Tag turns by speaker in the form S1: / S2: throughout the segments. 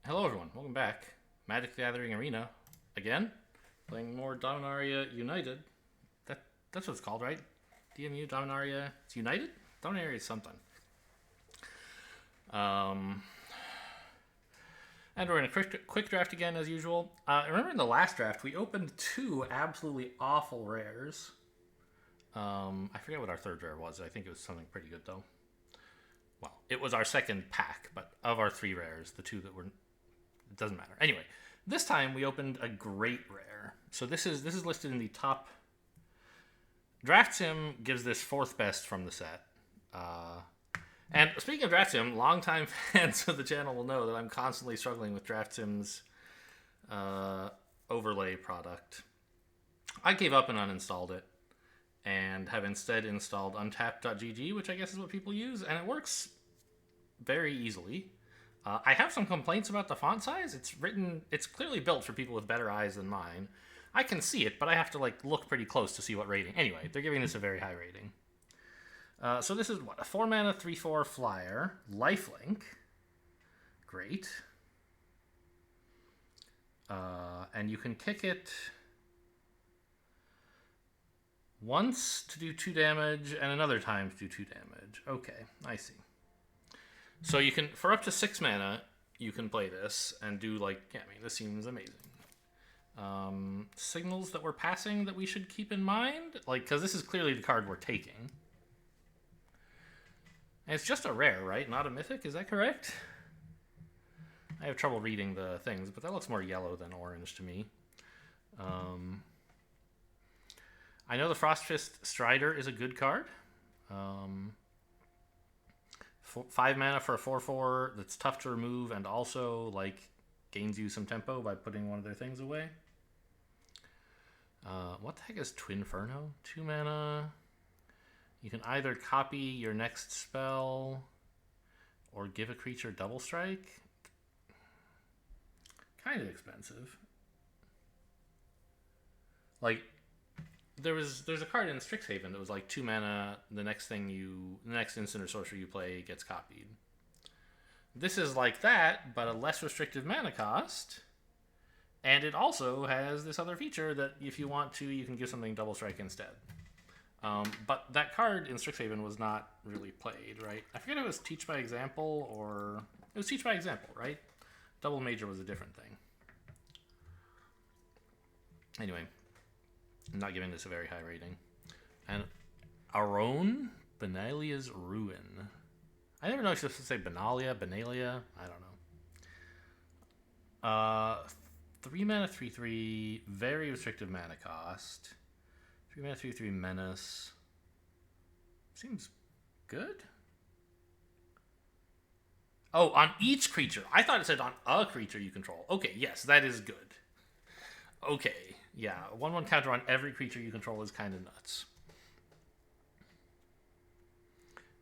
S1: Hello everyone, welcome back. Magic the Gathering Arena again, playing more Dominaria United. That's what it's called, right? DMU Dominaria. It's United. Dominaria is something. Um, and we're in a quick draft again as usual. Remember in the last draft we opened two absolutely awful rares. I forget what our third rare was. I think it was something pretty good though. Well, it was our second pack, but of our three rares, the two that were it doesn't matter. Anyway, this time we opened a great rare. So this is listed in the top. Draft Sim gives this fourth best from the set. And speaking of Draft Sim, longtime fans of the channel will know that I'm constantly struggling with Draft Sim's overlay product. I gave up and uninstalled it, and have instead installed untapped.gg, which I guess is what people use, and it works very easily. I have some complaints about the font size. It's clearly built for people with better eyes than mine. I can see it, but I have to look pretty close to see what rating. Anyway, they're giving this a very high rating. So this is what, a 4-mana 3/4 flyer, lifelink. Great. And you can kick it once to do 2 damage and another time to do 2 damage. Okay, I see. So you can, for up to 6 mana, you can play this and do this seems amazing. Signals that we're passing that we should keep in mind, because this is clearly the card we're taking. And it's just a rare, right? Not a mythic, is that correct? I have trouble reading the things, but that looks more yellow than orange to me. I know the Frostfist Strider is a good card. 5 mana for a 4/4 that's tough to remove and also gains you some tempo by putting one of their things away. What the heck is Twinferno? 2 mana. You can either copy your next spell or give a creature double strike. Kind of expensive. There's a card in Strixhaven that was 2 mana. The next instant or sorcery you play gets copied. This is like that, but a less restrictive mana cost. And it also has this other feature that if you want to, you can give something double strike instead. But that card in Strixhaven was not really played, right? I forget if it was Teach by Example or... It was Teach by Example, right? Double Major was a different thing. Anyway, I'm not giving this a very high rating. And Aron Benalia's Ruin. I never know if you're supposed to say Benalia, I don't know. 3 mana 3/3, very restrictive mana cost. 3 mana 3/3 menace. Seems good. Oh, on each creature. I thought it said on a creature you control. Okay, yes, that is good. Okay, yeah, 1/1 counter on every creature you control is kind of nuts.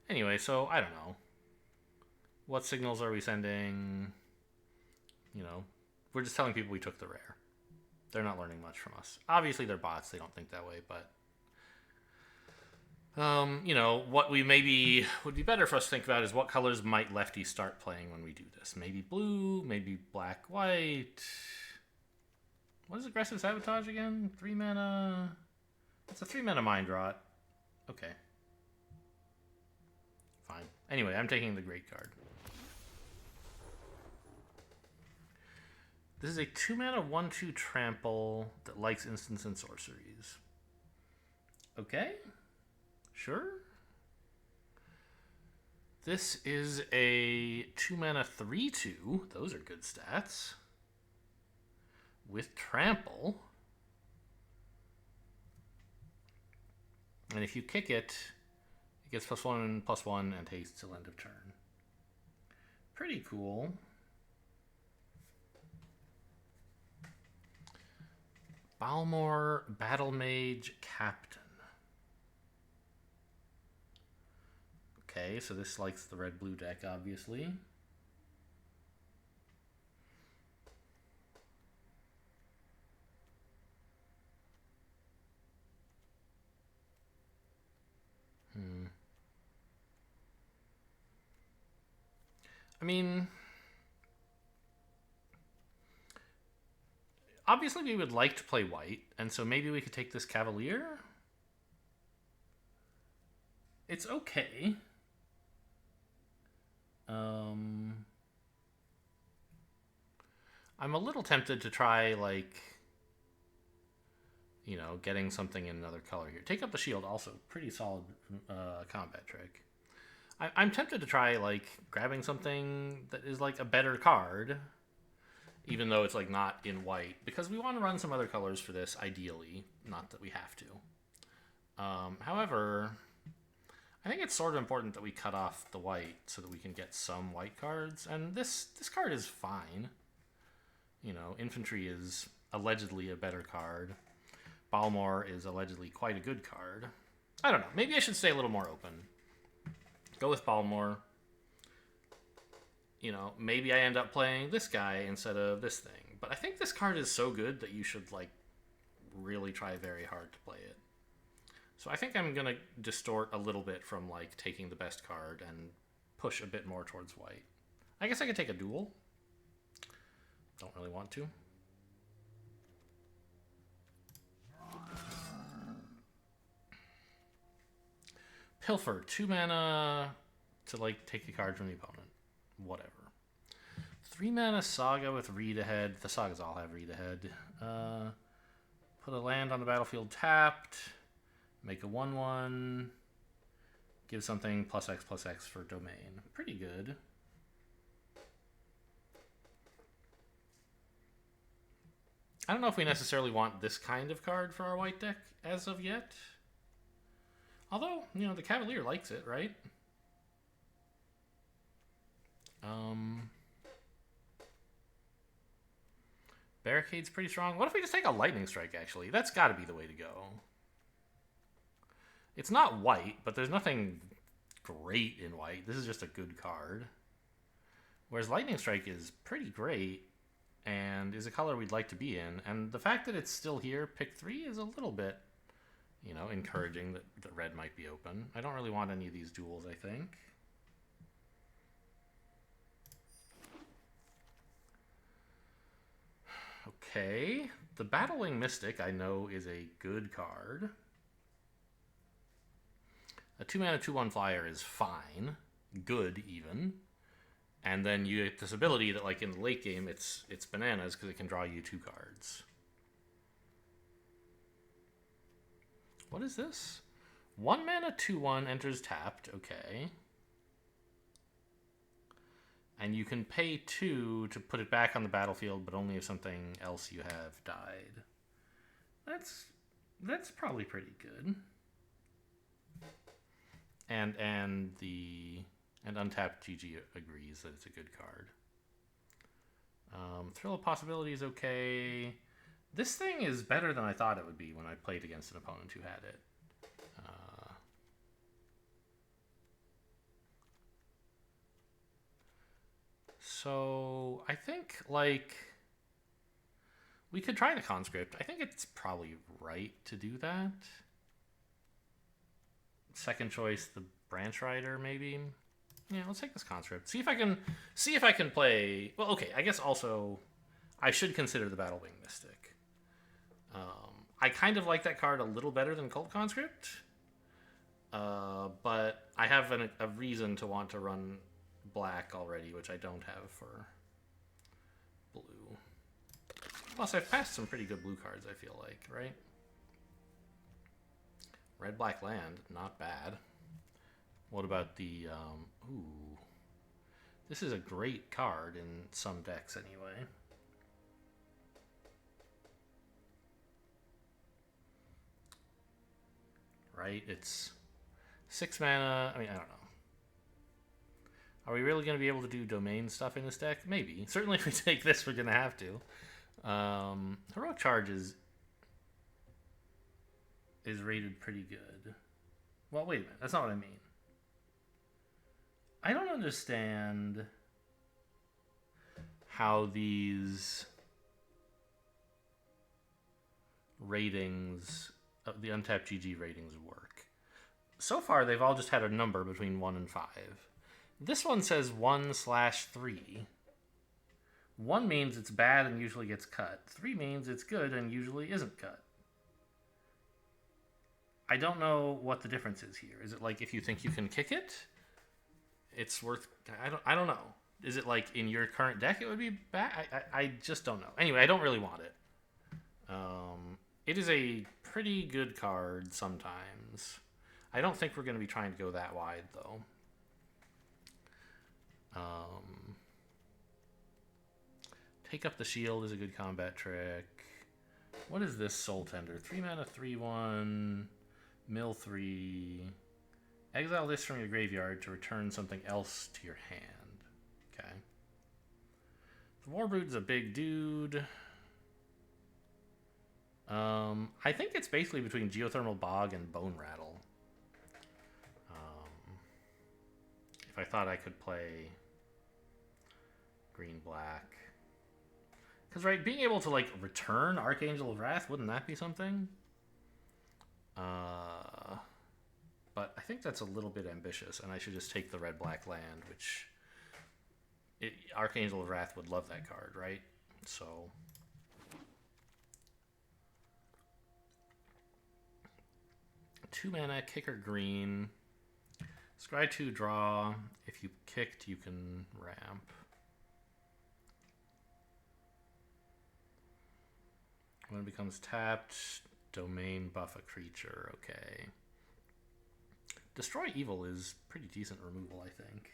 S1: Anyway, so I don't know. What signals are we sending? We're just telling people we took the rare. They're not learning much from us. Obviously, they're bots. They don't think that way, but what we maybe would be better for us to think about is what colors might lefties start playing when we do this. Maybe blue, maybe black, white. What is aggressive sabotage again? 3 mana. It's a 3 mana mind rot. Okay. Fine. Anyway, I'm taking the great card. This is a 2 mana 1/2 trample that likes instants and sorceries. Okay. Sure. This is a 2 mana 3/2. Those are good stats. With trample. And if you kick it, it gets +1/+1 and haste till end of turn. Pretty cool. Balmor Battle Mage Captain. Okay, so this likes the red-blue deck, obviously. I mean, Obviously, we would like to play white, and so maybe we could take this Cavalier. It's okay. I'm a little tempted to try, like, you know, getting something in another color here. Take up the shield, also pretty solid combat trick. I'm tempted to try, like, grabbing something that is, like, a better card, even though it's, like, not in white, because we want to run some other colors for this, ideally. Not that we have to. However, I think it's sort of important that we cut off the white so that we can get some white cards, and this card is fine. You know, Infantry is allegedly a better card. Balmor is allegedly quite a good card. I don't know. Maybe I should stay a little more open. Go with Balmor. You know, maybe I end up playing this guy instead of this thing. But I think this card is so good that you should, like, really try very hard to play it. So I think I'm going to distort a little bit from, like, taking the best card and push a bit more towards white. I guess I could take a duel. Don't really want to. Pilfer, 2 mana to, like, take a card from the opponent. Whatever. 3 mana Saga with read ahead. The Sagas all have read ahead. Put a land on the battlefield tapped. Make a 1/1. Give something +X/+X for domain. Pretty good. I don't know if we necessarily want this kind of card for our white deck as of yet. Although, you know, the Cavalier likes it, right? Barricade's pretty strong. What if we just take a Lightning Strike, actually? That's got to be the way to go. It's not white, but there's nothing great in white. This is just a good card. Whereas Lightning Strike is pretty great and is a color we'd like to be in. And the fact that it's still here, pick 3, is a little bit, you know, encouraging that red might be open. I don't really want any of these duels, I think. Okay. The Battling Mystic, I know, is a good card. A 2 mana 2/1 flyer is fine. Good, even. And then you get this ability that, like, in the late game, it's bananas because it can draw you 2 cards. What is this? 1 mana 2/1 enters tapped. Okay. And you can pay 2 to put it back on the battlefield, but only if something else you have died. That's probably pretty good. And Untapped GG agrees that it's a good card. Thrill of Possibility is okay. This thing is better than I thought it would be when I played against an opponent who had it. So I think, like, we could try the Conscript. I think it's probably right to do that. Second choice, the Branch Rider, maybe. Yeah, let's take this Conscript. See if I can play. Well, okay. I guess also I should consider the Battlewing Mystic. I kind of like that card a little better than Cult Conscript, but I have a reason to want to run black already, which I don't have for blue. Plus, I've passed some pretty good blue cards, I feel like, right? Red, black, land, not bad. What about the, ooh. This is a great card in some decks anyway. Right, it's 6 mana, I mean, I don't know. Are we really going to be able to do domain stuff in this deck? Maybe. Certainly if we take this, we're going to have to. Heroic Charge is rated pretty good. Well, wait a minute. That's not what I mean. I don't understand how these ratings, the Untapped GG ratings, work. So far, they've all just had a number between 1 and 5. This one says 1/3, 1 means it's bad and usually gets cut. 3 means it's good and usually isn't cut. I don't know what the difference is here. Is it like if you think you can kick it, it's worth... I don't know. Is it like in your current deck it would be bad? I just don't know. Anyway, I don't really want it. It is a pretty good card sometimes. I don't think we're going to be trying to go that wide, though. Take up the shield is a good combat trick. What is this Soul Tender? 3 mana, 3/1, mill 3. Exile this from your graveyard to return something else to your hand. Okay. The Warbrood is a big dude. I think it's basically between Geothermal Bog and Bone Rattle. If I thought I could play green-black. Because, right, being able to, like, return Archangel of Wrath, wouldn't that be something? But I think that's a little bit ambitious, and I should just take the red-black land, which... Archangel of Wrath would love that card, right? So... 2 mana, kicker green. Scry 2, draw. If you kicked, you can ramp. When it becomes tapped, domain buff a creature. Okay. Destroy Evil is pretty decent removal, I think.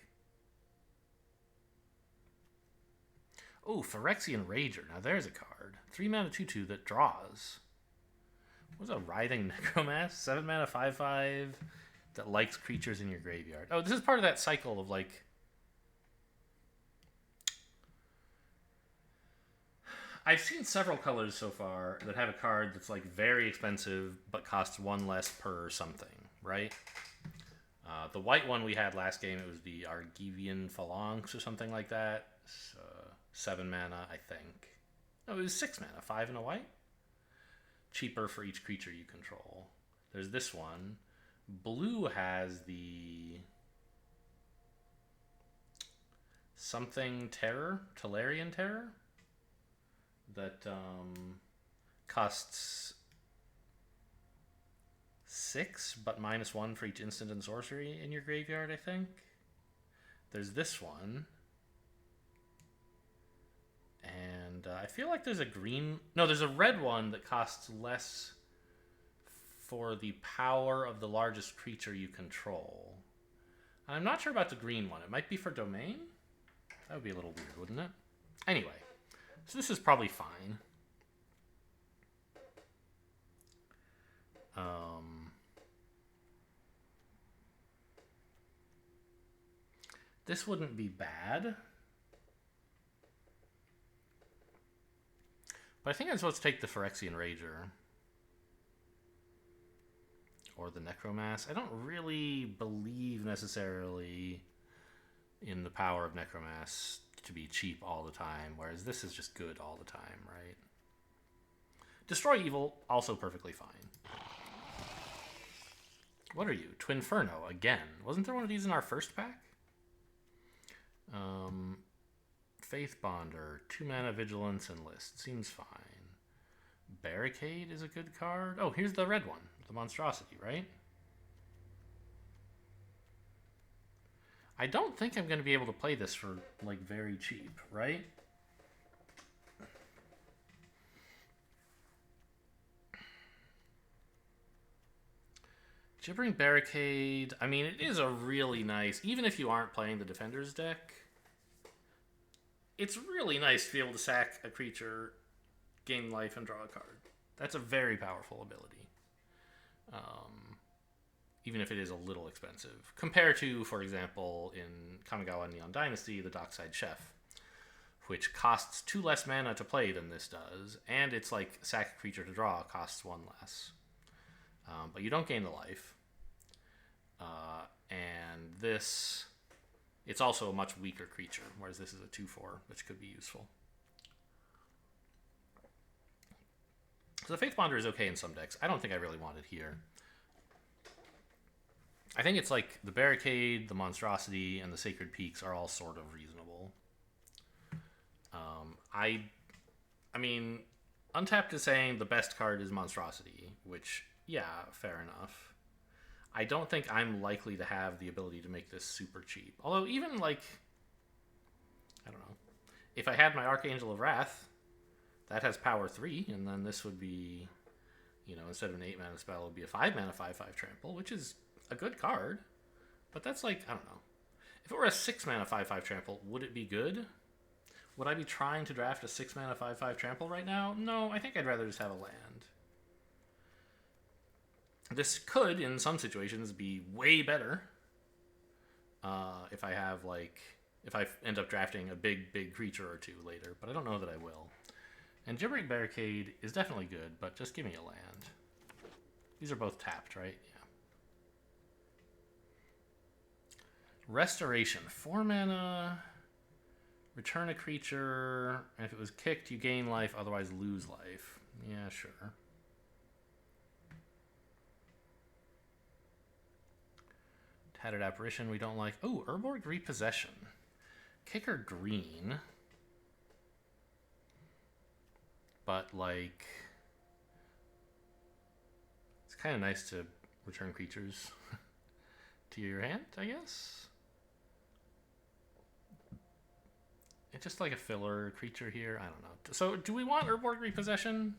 S1: Oh, Phyrexian Rager. Now there's a card. 3 mana 2/2 that draws. What's a Writhing Necromass? 7 mana 5/5 that likes creatures in your graveyard. Oh, this is part of that cycle of like... I've seen several colors so far that have a card that's like very expensive but costs 1 less per something, right? The white one we had last game, it was the Argivian Phalanx or something like that. 7 mana, I think. No, it was 6 mana, 5 and a white. Cheaper for each creature you control. There's this one. Blue has the something terror, Tolarian Terror, that costs 6 but -1 for each instant and sorcery in your graveyard, I think. There's this one. And I feel like there's a green... No, there's a red one that costs less for the power of the largest creature you control. I'm not sure about the green one. It might be for domain? That would be a little weird, wouldn't it? Anyway, so this is probably fine. This wouldn't be bad. But I think I'm supposed to take the Phyrexian Rager. Or the Necromass. I don't really believe necessarily in the power of Necromass to be cheap all the time, whereas this is just good all the time, right? Destroy Evil, also perfectly fine. What are you? Twinferno, again. Wasn't there one of these in our first pack? Faith Bonder, 2 mana Vigilance and List. Seems fine. Barricade is a good card. Oh, here's the red one. The Monstrosity, right? I don't think I'm going to be able to play this for, like, very cheap, right? Gibbering Barricade, I mean, it is a really nice, even if you aren't playing the Defender's deck, it's really nice to be able to sack a creature, gain life, and draw a card. That's a very powerful ability. Even if it is a little expensive. Compared to, for example, in Kamigawa Neon Dynasty, the Dockside Chef, which costs 2 less mana to play than this does, and it's like sack a creature to draw costs 1 less. But you don't gain the life. And this, it's also a much weaker creature, whereas this is a 2/4, which could be useful. So the Faith Bonder is okay in some decks. I don't think I really want it here. I think it's like the Barricade, the Monstrosity, and the Sacred Peaks are all sort of reasonable. I mean, Untapped is saying the best card is Monstrosity, which, yeah, fair enough. I don't think I'm likely to have the ability to make this super cheap. Although, even, like, I don't know. If I had my Archangel of Wrath, that has power 3, and then this would be, you know, instead of an 8 mana spell, it would be a 5 mana 5/5 trample, which is a good card. But that's like, I don't know. If it were a 6 mana 5/5 trample, would it be good? Would I be trying to draft a 6 mana 5/5 trample right now? No, I think I'd rather just have a land. This could, in some situations, be way better. If I have, like, if I end up drafting a big creature or two later, but I don't know that I will. And Gibbering Barricade is definitely good, but just give me a land. These are both tapped, right? Yeah. Restoration. 4 mana. Return a creature. And if it was kicked, you gain life, otherwise lose life. Yeah, sure. Tattered Apparition, we don't like. Oh, Urborg Repossession. Kicker green. But, like, it's kind of nice to return creatures to your hand, I guess. It's just like a filler creature here. I don't know. So, do we want Urborg Repossession?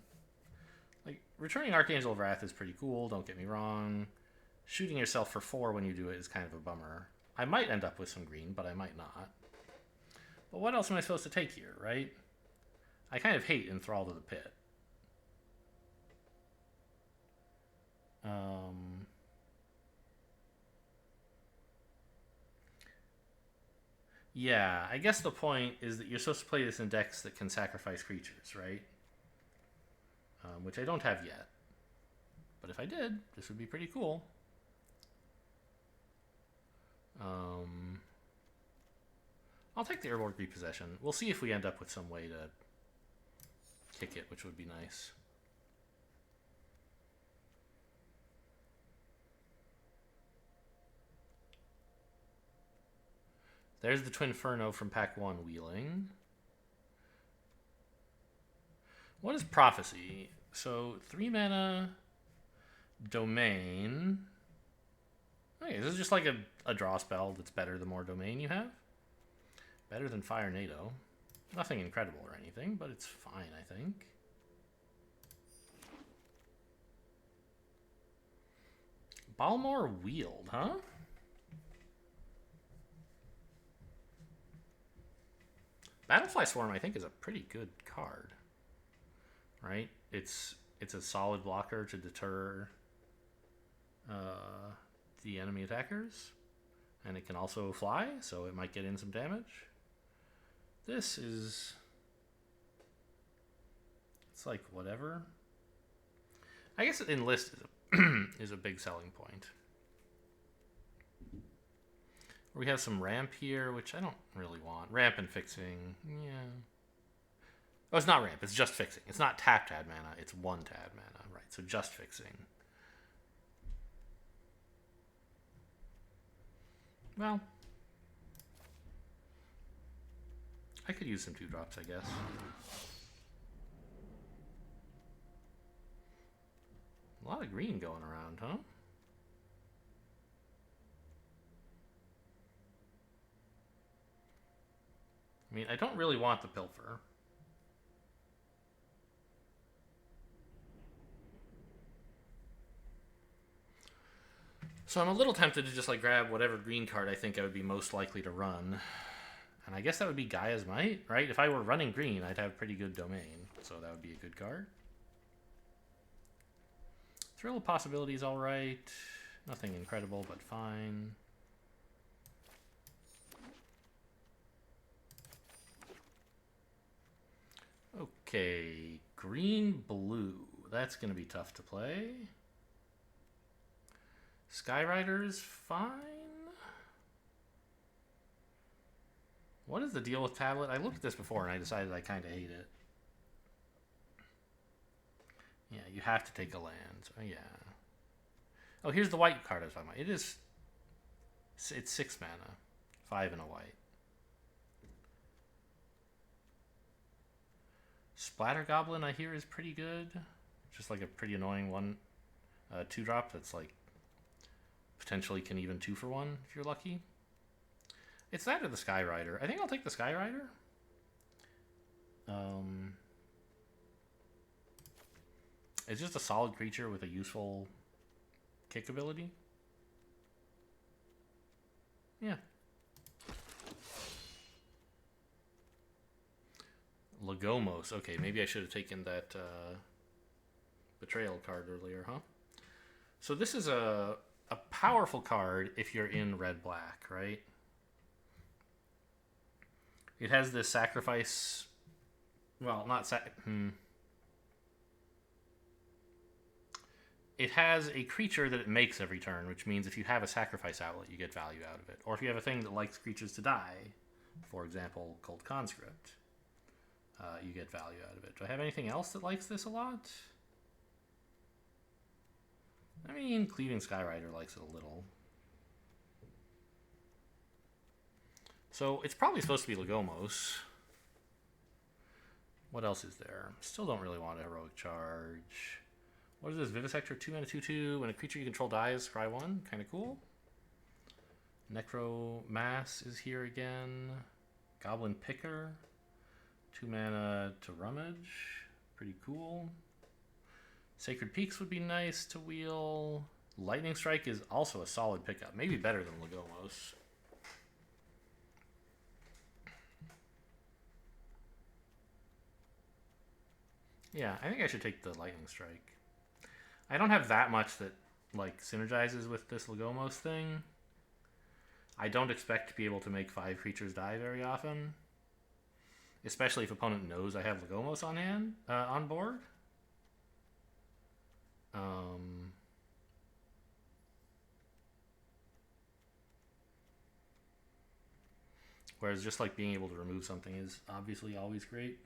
S1: Like, returning Archangel of Wrath is pretty cool, don't get me wrong. Shooting yourself for 4 when you do it is kind of a bummer. I might end up with some green, but I might not. But what else am I supposed to take here, right? I kind of hate Enthrall to the Pit. Yeah, I guess the point is that you're supposed to play this in decks that can sacrifice creatures, right? Which I don't have yet. But if I did, this would be pretty cool. I'll take the Urborg Repossession. We'll see if we end up with some way to kick it, which would be nice. There's the Twinferno from pack 1 wheeling. What is Prophecy? So 3 mana domain. Okay, this is just like a draw spell that's better the more domain you have. Better than Fire NATO. Nothing incredible or anything, but it's fine, I think. Balmor Wield, huh? Battlefly Swarm, I think, is a pretty good card. Right? It's a solid blocker to deter the enemy attackers. And it can also fly, so it might get in some damage. This is... it's like whatever. I guess Enlist is a big selling point. We have some ramp here, which I don't really want. Ramp and fixing, yeah. Oh, it's not ramp, it's just fixing. It's not tap tad mana, it's 1 tad mana, right? So just fixing. Well, I could use some 2-drops, I guess. A lot of green going around, huh? I mean, I don't really want the Pilfer. So I'm a little tempted to just like grab whatever green card I think I would be most likely to run. And I guess that would be Gaia's Might, right? If I were running green, I'd have pretty good domain. So that would be a good card. Thrill of Possibility is alright. Nothing incredible, but fine. Okay, green blue. That's going to be tough to play. Skyrider's fine. What is the deal with Tablet? I looked at this before and I decided I kind of hate it. Yeah, you have to take a land. Oh, yeah. Oh, here's the white card I was talking about. It's 6 mana. 5 and a white. Splatter Goblin, I hear, is pretty good. Just like a pretty annoying 2-drop that's like potentially can even 2 for 1 if you're lucky. It's that or the Sky Rider. I think I'll take the Sky Rider. It's just a solid creature with a useful kick ability. Yeah. Lagomos. Okay, maybe I should have taken that Betrayal card earlier, huh? So this is a powerful card if you're in red-black, right? It has this sacrifice... Well, not It has a creature that it makes every turn, which means if you have a sacrifice outlet, you get value out of it. Or if you have a thing that likes creatures to die, for example, Cold Conscript, you get value out of it. Do I have anything else that likes this a lot? I mean, Cleaving Skyrider likes it a little. So it's probably supposed to be Lagomos. What else is there? Still don't really want a Heroic Charge. What is this? Vivisector, 2-mana, 2/2. When a creature you control dies, scry 1. Kind of cool. Necromass is here again. Goblin Picker. 2-mana to Rummage. Pretty cool. Sacred Peaks would be nice to wheel. Lightning Strike is also a solid pickup. Maybe better than Lagomos. Yeah, I think I should take the Lightning Strike. I don't have that much that like synergizes with this Lagomos thing. I don't expect to be able to make 5 creatures die very often, especially if opponent knows I have Lagomos on hand on board. Whereas just like being able to remove something is obviously always great.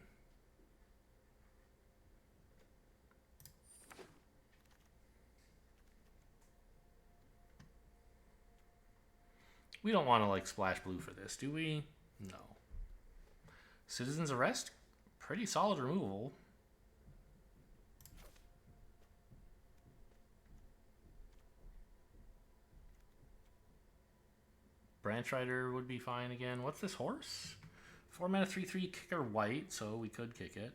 S1: We don't want to like splash blue for this, do we? No. Citizen's Arrest, pretty solid removal. Branch Rider would be fine again. What's this horse? 4-mana 3/3 kicker white, so we could kick it.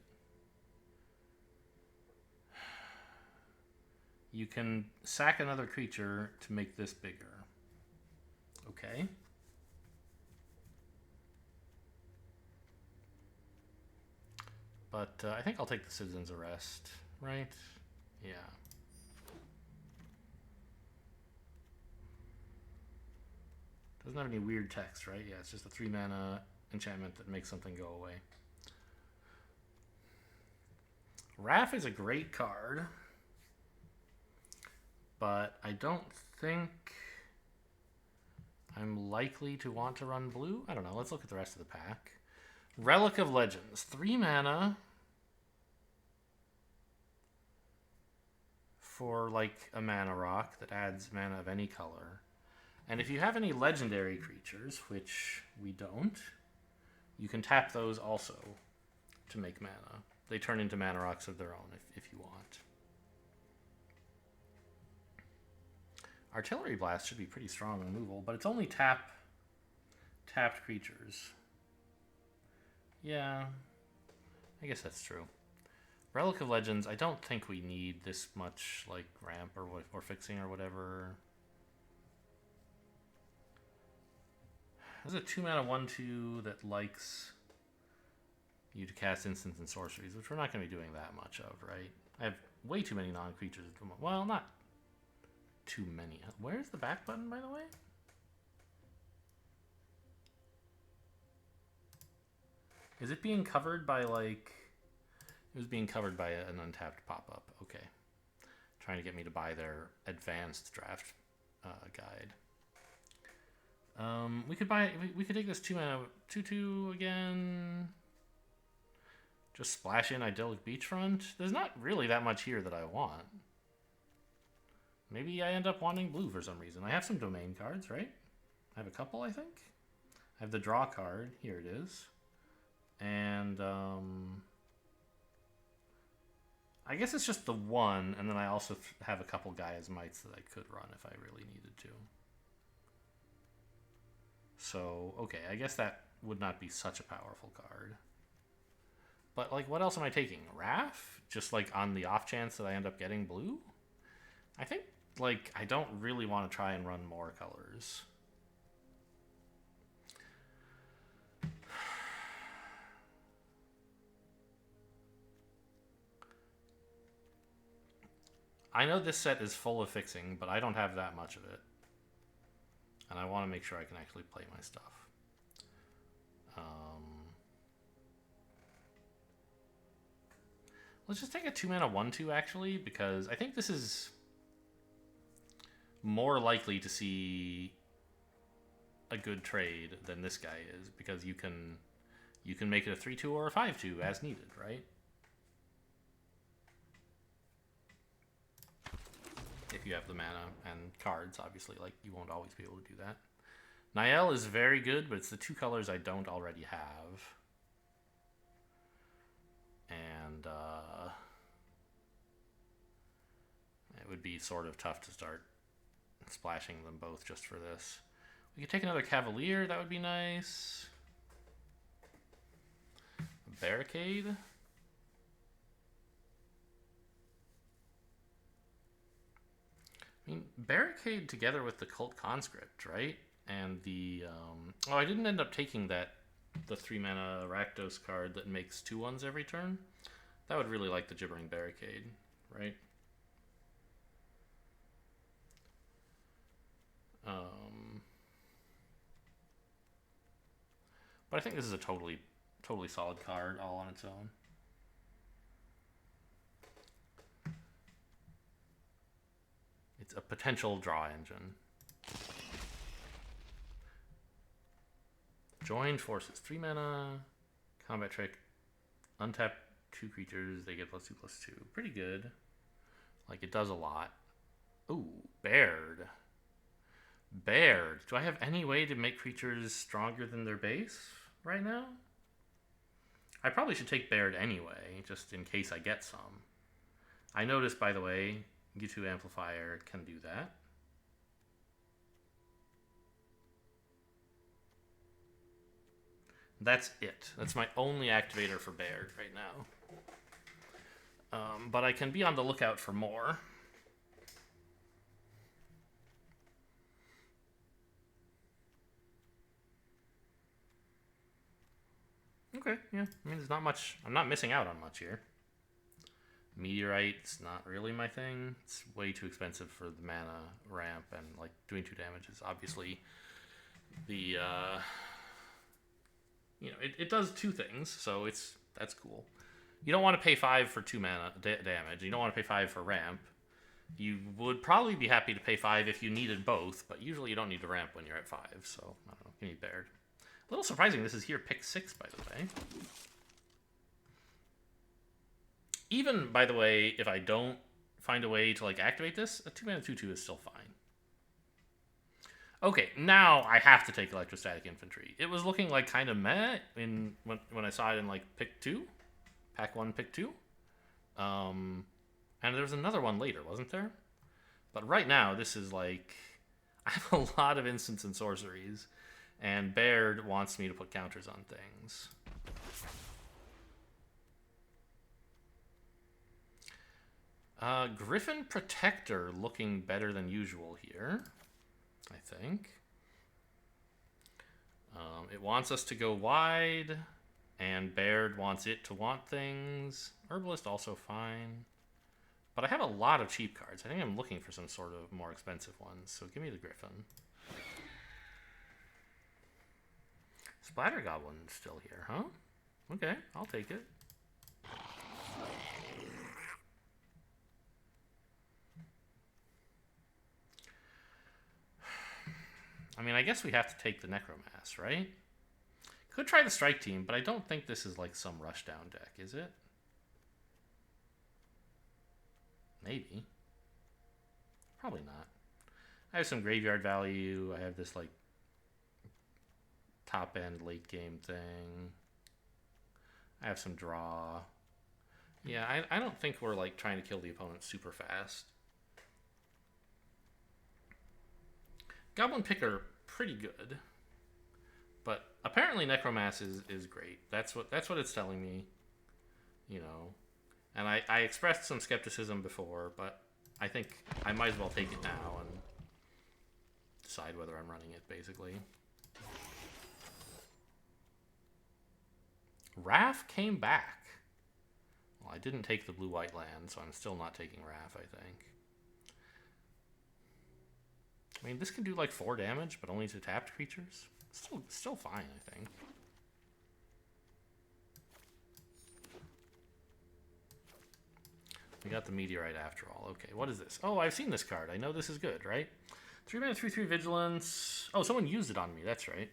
S1: You can sack another creature to make this bigger. Okay. But I think I'll take the Citizen's Arrest, right? Yeah. Doesn't have any weird text, right? Yeah, it's just a 3-mana enchantment that makes something go away. Wrath is a great card, but I don't think I'm likely to want to run blue. I don't know. Let's look at the rest of the pack. Relic of Legends. 3 mana for like a mana rock that adds mana of any color. And if you have any legendary creatures, which we don't, you can tap those also to make mana. They turn into mana rocks of their own if you want. Artillery Blast should be pretty strong removal, but it's only tapped creatures. Yeah, I guess that's true. Relic of Legends, I don't think we need this much like ramp or fixing or whatever. There's a 2-mana 1/2 that likes you to cast instants and sorceries, which we're not going to be doing that much of, right? I have way too many non-creatures. Well, not too many. Where's the back button, by the way? Is it being covered by like... It was being covered by an untapped pop-up. Okay. Trying to get me to buy their advanced draft guide. We could take this 2-mana 2/2 again. Just splash in Idyllic Beachfront. There's not really that much here that I want. Maybe I end up wanting blue for some reason. I have some domain cards, right? I have a couple, I think. I have the draw card. Here it is. And I guess it's just the one, and then I also have a couple Gaia's Mites that I could run if I really needed to. So, okay, I guess that would not be such a powerful card. But, like, what else am I taking? Wrath? Just, like, on the off chance that I end up getting blue? I think, like, I don't really want to try and run more colors. I know this set is full of fixing, but I don't have that much of it. And I want to make sure I can actually play my stuff. Let's just take a 2-mana 1/2 actually, because I think this is more likely to see a good trade than this guy is, because you can make it a 3/2 or a 5/2 as needed, right? If you have the mana and cards, obviously, like, you won't always be able to do that. Niall is very good, but it's the 2 colors I don't already have. And it would be sort of tough to start splashing them both just for this. We could take another Cavalier, that would be nice. Barricade. I mean, Barricade together with the Cult Conscript, right? And the... oh, I didn't end up taking the 3-mana Rakdos card that makes 2/1s every turn. That would really like the Gibbering Barricade, right? But I think this is a totally solid card all on its own. It's a potential draw engine. Joined Forces, 3 mana, combat trick, untap 2 creatures, they get +2/+2. Pretty good. Like, it does a lot. Ooh, Baird. Baird. Do I have any way to make creatures stronger than their base right now? I probably should take Baird anyway, just in case I get some. I noticed, by the way, U2 Amplifier can do that. That's it. That's my only activator for Baird right now. But I can be on the lookout for more. Okay, yeah. I mean, there's not much. I'm not missing out on much here. Meteorite's not really my thing. It's way too expensive for the mana ramp, and, like, doing 2 damage is obviously the... you know, it does 2 things, so that's cool. You don't want to pay 5 for 2 mana damage. You don't want to pay 5 for ramp. You would probably be happy to pay 5 if you needed both, but usually you don't need to ramp when you're at 5, so I don't know. You need Baird. A little surprising this is here pick 6, by the way. Even, by the way, if I don't find a way to, like, activate this, a 2-mana 2/2 is still fine. Okay, now I have to take Electrostatic Infantry. It was looking like kind of meh when I saw it in, like, pick 2. Pack 1, pick 2. And there was another one later, wasn't there? But right now, this is like... I have a lot of instants and sorceries, and Baird wants me to put counters on things. Griffin Protector looking better than usual here, I think. It wants us to go wide, and Baird wants it to want things. Herbalist also fine. But I have a lot of cheap cards. I think I'm looking for some sort of more expensive ones, so give me the Griffin. Splatter Goblin's still here, huh? Okay, I'll take it. I mean, I guess we have to take the Necromass, right? Could try the Strike Team, but I don't think this is like some rushdown deck, is it? Maybe. Probably not. I have some graveyard value. I have this, like, top-end late-game thing. I have some draw. Yeah, I don't think we're like trying to kill the opponent super fast. Goblin Picker, pretty good. But apparently Necromass is great. That's what it's telling me. You know. And I expressed some skepticism before, but I think I might as well take it now and decide whether I'm running it, basically. Wrath came back. Well, I didn't take the blue-white land, so I'm still not taking Wrath, I think. I mean, this can do like 4 damage, but only to tapped creatures. Still fine, I think. We got the Meteorite after all. Okay, what is this? Oh, I've seen this card. I know this is good, right? 3 mana, 3/3 Vigilance. Oh, someone used it on me. That's right.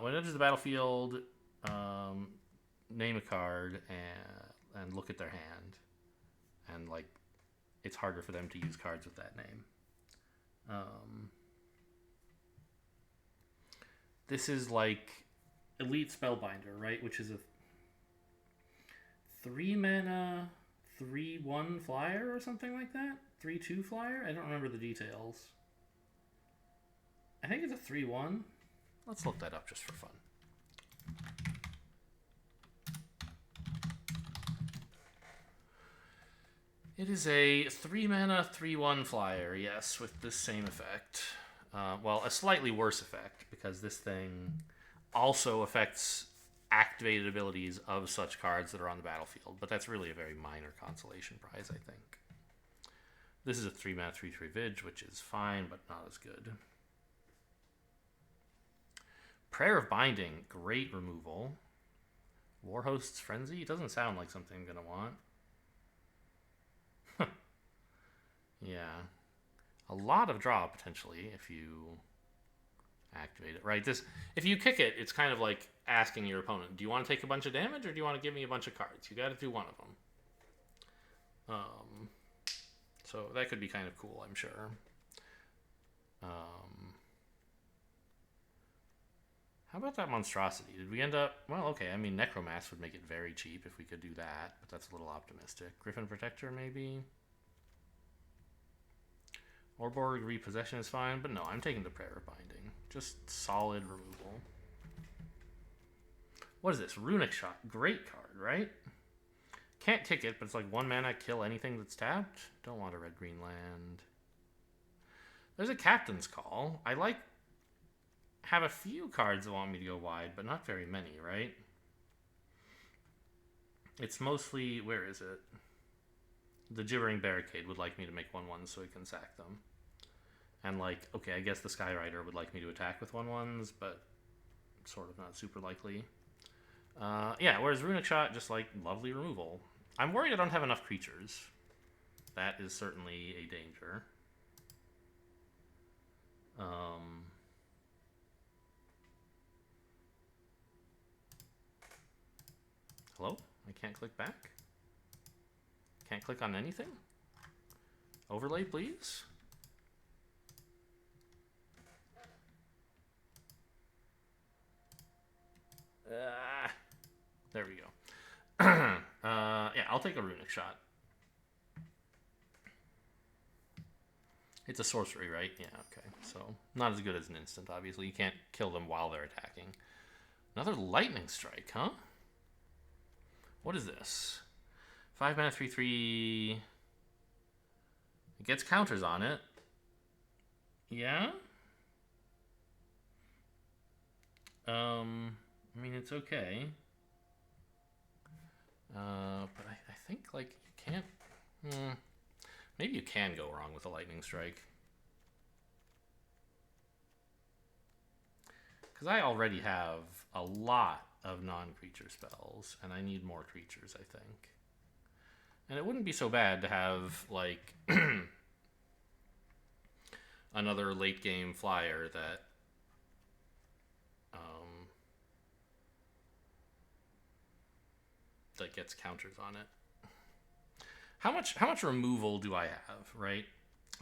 S1: When it enters the battlefield, name a card and look at their hand. And, like, it's harder for them to use cards with that name. This is like Elite Spellbinder, right? Which is a 3 mana, 3/1 flyer or something like that? 3/2 flyer? I don't remember the details. I think it's a 3/1. Let's look that up just for fun. It is a 3 mana, 3/1 flyer, yes, with the same effect. Well, a slightly worse effect, because this thing also affects activated abilities of such cards that are on the battlefield, but that's really a very minor consolation prize, I think. This is a 3 mana, 3/3 Vig, which is fine, but not as good. Prayer of Binding, great removal. Warhost's Frenzy, doesn't sound like something I'm going to want. Yeah. A lot of draw, potentially, if you activate it, right? This, if you kick it, it's kind of like asking your opponent, do you want to take a bunch of damage or do you want to give me a bunch of cards? You got to do one of them. So that could be kind of cool, I'm sure. How about that Monstrosity? Did we end up... Well, okay, I mean, Necromass would make it very cheap if we could do that, but that's a little optimistic. Griffin Protector, maybe? Orborg Repossession is fine, but no, I'm taking the Prayer of Binding. Just solid removal. What is this? Runic Shot. Great card, right? Can't kick it, but it's like 1 mana, kill anything that's tapped. Don't want a red-green land. There's a Captain's Call. I like... have a few cards that want me to go wide, but not very many, right? It's mostly... Where is it? The Gibbering Barricade would like me to make 1/1s so he can sack them. And, like, okay, I guess the Skyrider would like me to attack with 1/1s, but sort of not super likely. Yeah, whereas Runic Shot, just, like, lovely removal. I'm worried I don't have enough creatures. That is certainly a danger. Hello? I can't click back? Can't click on anything? Overlay, please? There we go. Yeah, I'll take a Runic Shot. It's a sorcery, right? Yeah, okay. So, not as good as an instant, obviously. You can't kill them while they're attacking. Another Lightning Strike, huh? What is this? 5 mana, 3/3. It gets counters on it. Yeah? I mean, it's okay. But I think, like, you can't... maybe you can go wrong with a Lightning Strike. Because I already have a lot of non-creature spells, and I need more creatures, I think. And it wouldn't be so bad to have, like, another late-game flyer that... that gets counters on it. How much removal do I have, right?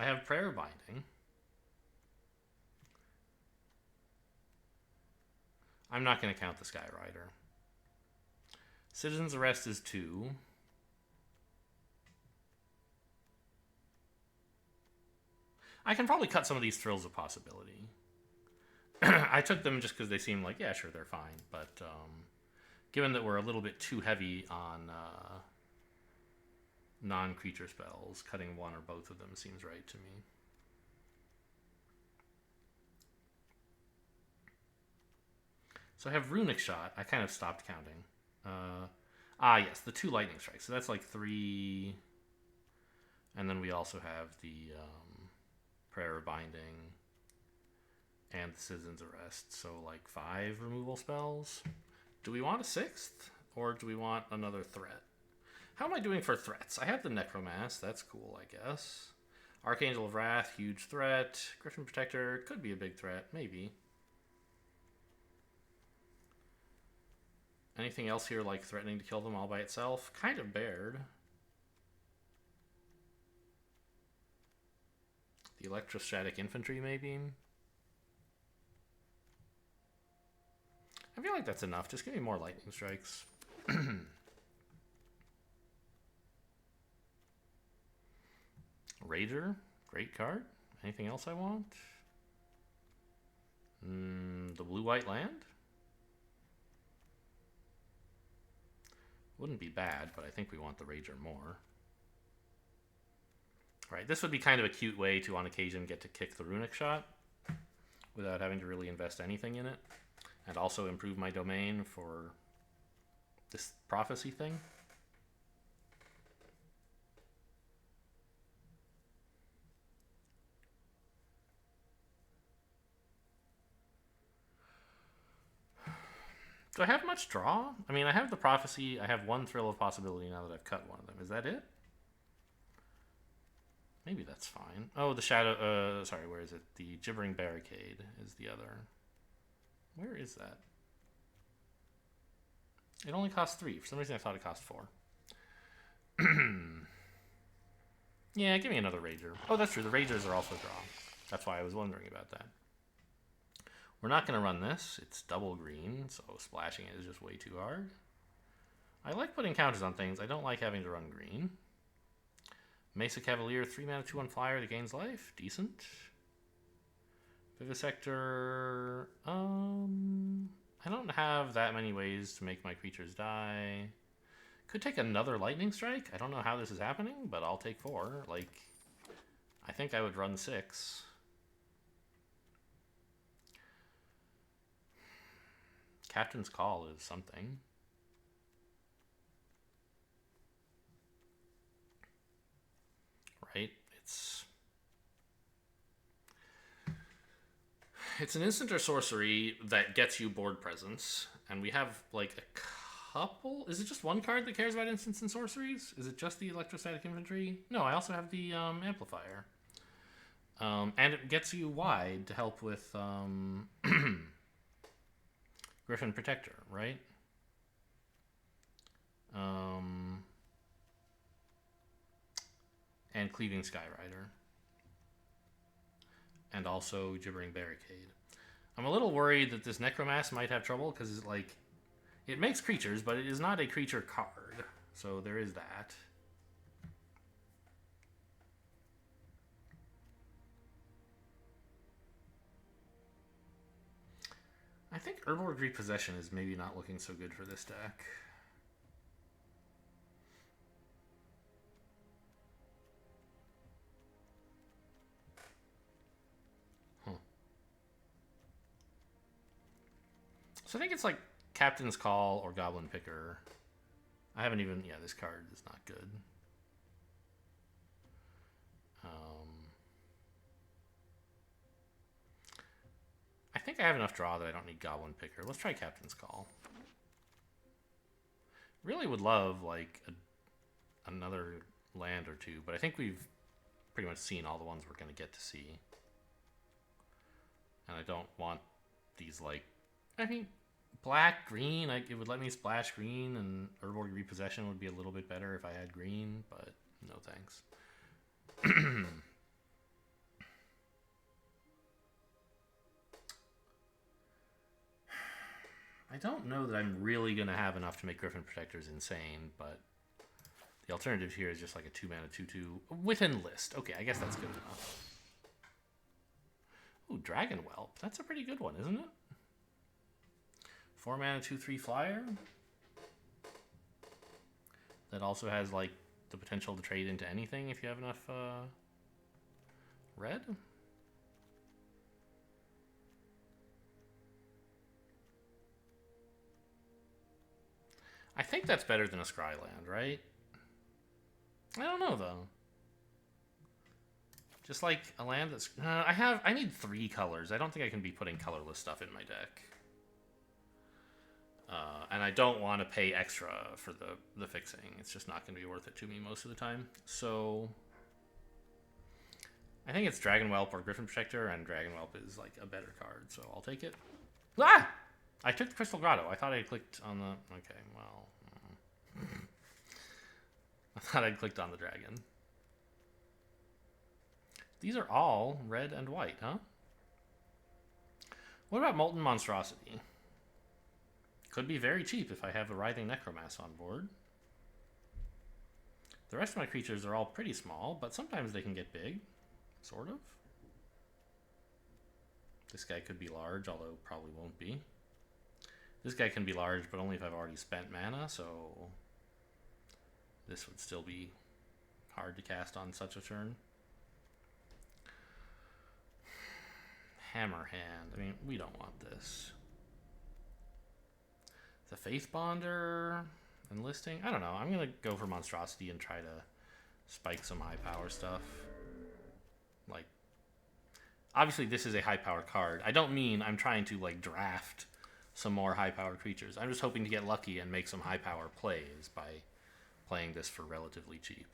S1: I have Prayer Binding. I'm not going to count the Skyrider. Citizen's Arrest is 2. I can probably cut some of these Thrills of Possibility. I took them just because they seem like, yeah, sure, they're fine. But given that we're a little bit too heavy on non-creature spells, cutting one or both of them seems right to me. So I have Runic Shot. I kind of stopped counting. Yes, the 2 Lightning Strikes. So that's like 3. And then we also have the Prayer of Binding and the Citizen's Arrest. So like 5 removal spells. Do we want a 6th? Or do we want another threat? How am I doing for threats? I have the Necromass. That's cool, I guess. Archangel of Wrath, huge threat. Griffin Protector, could be a big threat. Maybe. Anything else here like threatening to kill them all by itself? Kind of Baird. The Electrostatic Infantry, maybe? I feel like that's enough. Just give me more Lightning Strikes. Rager, great card. Anything else I want? The Blue-White Land? Wouldn't be bad, but I think we want the Rager more. Right, this would be kind of a cute way to, on occasion, get to kick the Runic Shot without having to really invest anything in it. And also improve my domain for this prophecy thing. Do I have much draw? I mean, I have the prophecy. I have 1 Thrill of Possibility now that I've cut one of them. Is that it? Maybe that's fine. Oh, the Shadow... sorry, where is it? The Gibbering Barricade is the other. Where is that? It only costs 3. For some reason, I thought it cost 4. Yeah, give me another Rager. Oh, that's true. The Ragers are also draw. That's why I was wondering about that. We're not going to run this. It's double green, so splashing it is just way too hard. I like putting counters on things. I don't like having to run green. Mesa Cavalier, 3 mana, 2/1 flyer that gains life. Decent. Vivisector. I don't have that many ways to make my creatures die. Could take another Lightning Strike. I don't know how this is happening, but I'll take 4. Like, I think I would run 6. Captain's Call is something. Right? It's an instant or sorcery that gets you board presence, and we have like a couple. Is it just one card that cares about instants and sorceries? Is it just the Electrostatic Infantry? No, I also have the Amplifier, and it gets you wide to help with Griffin Protector, right? And Cleaving Skyrider. And also Gibbering Barricade. I'm a little worried that this Necromass might have trouble because like it makes creatures, but it is not a creature card. So there is that. I think Herborg Repossession is maybe not looking so good for this deck. So I think it's like Captain's Call or Goblin Picker. I haven't even... Yeah, this card is not good. I think I have enough draw that I don't need Goblin Picker. Let's try Captain's Call. Really would love, like, another land or two, but I think we've pretty much seen all the ones we're going to get to see. And I don't want these, like... I mean, black, green, it would let me splash green, and Herborg Repossession would be a little bit better if I had green, but no thanks. I don't know that I'm really going to have enough to make Griffin Protectors insane, but the alternative here is just like a 2-mana 2/2 with Enlist. Okay, I guess that's good enough. Ooh, Dragon Whelp. That's a pretty good one, isn't it? 4-mana 2/3 flyer. That also has like the potential to trade into anything if you have enough red. I think that's better than a Scryland, right? I don't know though. Just like a land that's I need 3 colors. I don't think I can be putting colorless stuff in my deck. And I don't want to pay extra for the fixing. It's just not going to be worth it to me most of the time. So I think it's Dragon Whelp or Griffin Protector, and Dragon Whelp is like a better card, so I'll take it. Ah! I took the Crystal Grotto. I thought I clicked on the... Okay, well... I thought I'd clicked on the dragon. These are all red and white, huh? What about Molten Monstrosity? Could be very cheap if I have a Writhing Necromass on board. The rest of my creatures are all pretty small, but sometimes they can get big. Sort of. This guy could be large, although probably won't be. This guy can be large, but only if I've already spent mana, so this would still be hard to cast on such a turn. Hammerhand. I mean, we don't want this. The Faith Bonder, Enlisting. I don't know. I'm going to go for Monstrosity and try to spike some high power stuff. Like, obviously this is a high power card. I don't mean I'm trying to like draft some more high power creatures. I'm just hoping to get lucky and make some high power plays by playing this for relatively cheap.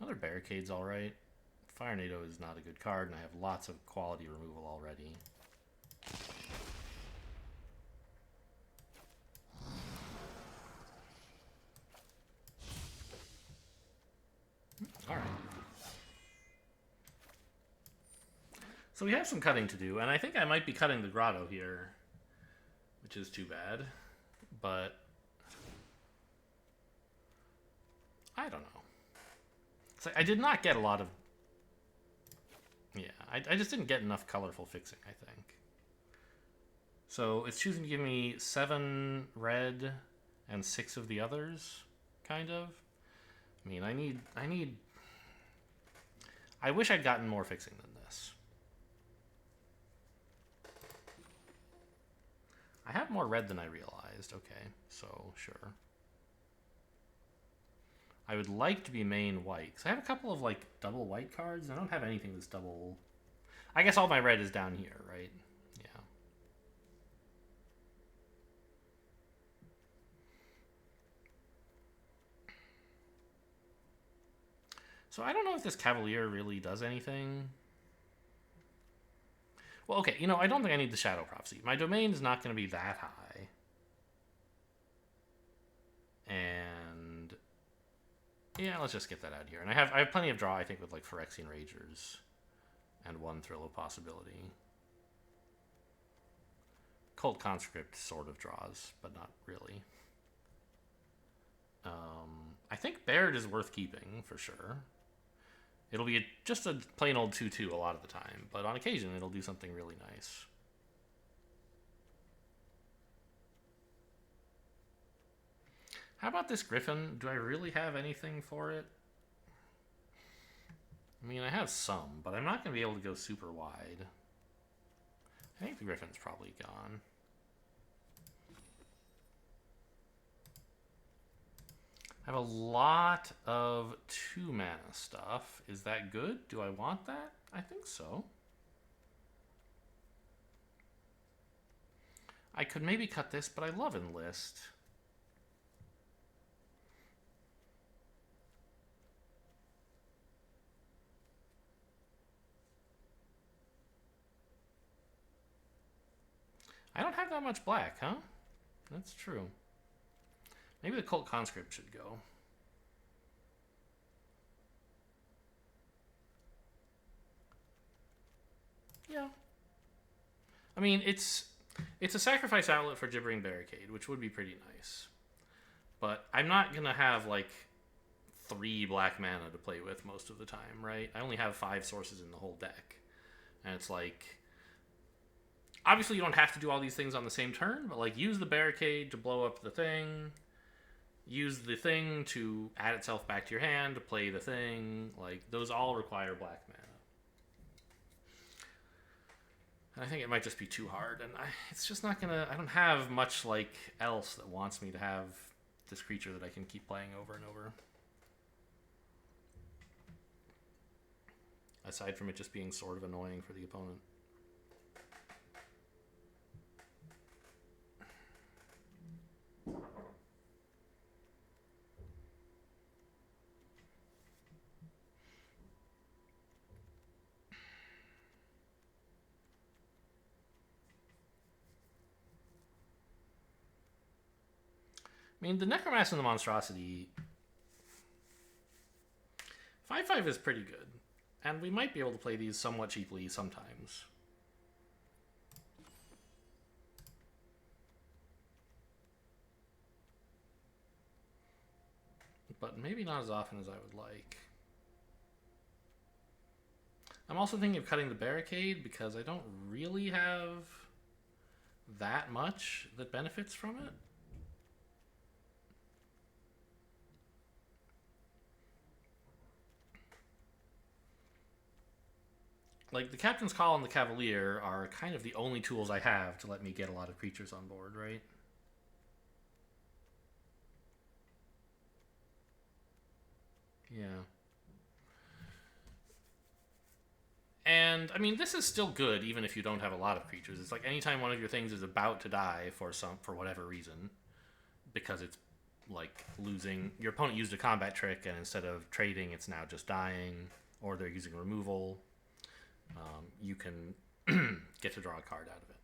S1: Another Barricade's alright. Fire NATO is not a good card, and I have lots of quality removal already. Alright. So we have some cutting to do, and I think I might be cutting the Grotto here, which is too bad, but I don't know. It's like I did not get a lot of... Yeah, I just didn't get enough colorful fixing, I think. So it's choosing to give me 7 red and 6 of the others, kind of. I mean, I wish I'd gotten more fixing than this. I have more red than I realized. Okay, so sure. I would like to be main white, because I have a couple of like double white cards. I don't have anything that's double... I guess all my red is down here, right? Yeah. So I don't know if this Cavalier really does anything. Well, okay, you know, I don't think I need the Shadow Prophecy. My domain is not going to be that high. And yeah, let's just get that out here. And I have plenty of draw, I think, with like Phyrexian Ragers and 1 Thrill of Possibility. Cult Conscript sort of draws, but not really. I think Baird is worth keeping, for sure. It'll be just a plain old 2/2 a lot of the time, but on occasion it'll do something really nice. How about this Griffin? Do I really have anything for it? I mean, I have some, but I'm not going to be able to go super wide. I think the Griffin's probably gone. I have a lot of 2-mana stuff. Is that good? Do I want that? I think so. I could maybe cut this, but I love Enlist. I don't have that much black, huh? That's true. Maybe the Cult Conscript should go. Yeah. I mean, it's It's a sacrifice outlet for Gibbering Barricade, which would be pretty nice. But I'm not going to have, like, 3 black mana to play with most of the time, right? I only have 5 sources in the whole deck. And it's like... Obviously, you don't have to do all these things on the same turn, but, like, use the Barricade to blow up the thing. Use the thing to add itself back to your hand to play the thing. Like, those all require black mana. And I think it might just be too hard. And it's just not going to... I don't have much, like, else that wants me to have this creature that I can keep playing over and over. Aside from it just being sort of annoying for the opponent. I mean, the Necromancer and the Monstrosity... 5/5 is pretty good. And we might be able to play these somewhat cheaply sometimes. But maybe not as often as I would like. I'm also thinking of cutting the Barricade because I don't really have that much that benefits from it. Like, the Captain's Call and the Cavalier are kind of the only tools I have to let me get a lot of creatures on board, right? Yeah. And, I mean, this is still good even if you don't have a lot of creatures. It's like anytime one of your things is about to die for whatever reason, because it's, like, losing... Your opponent used a combat trick, and instead of trading, it's now just dying, or they're using removal... you can get to draw a card out of it.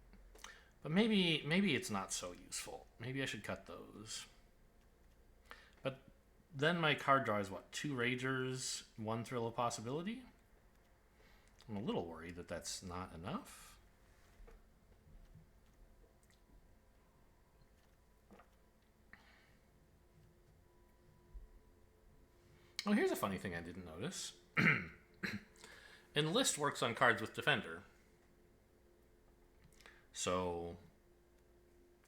S1: But maybe it's not so useful. Maybe I should cut those. But then my card draw is what? 2 Ragers, 1 Thrill of Possibility? I'm a little worried that that's not enough. Oh, here's a funny thing I didn't notice. Enlist works on cards with Defender. So,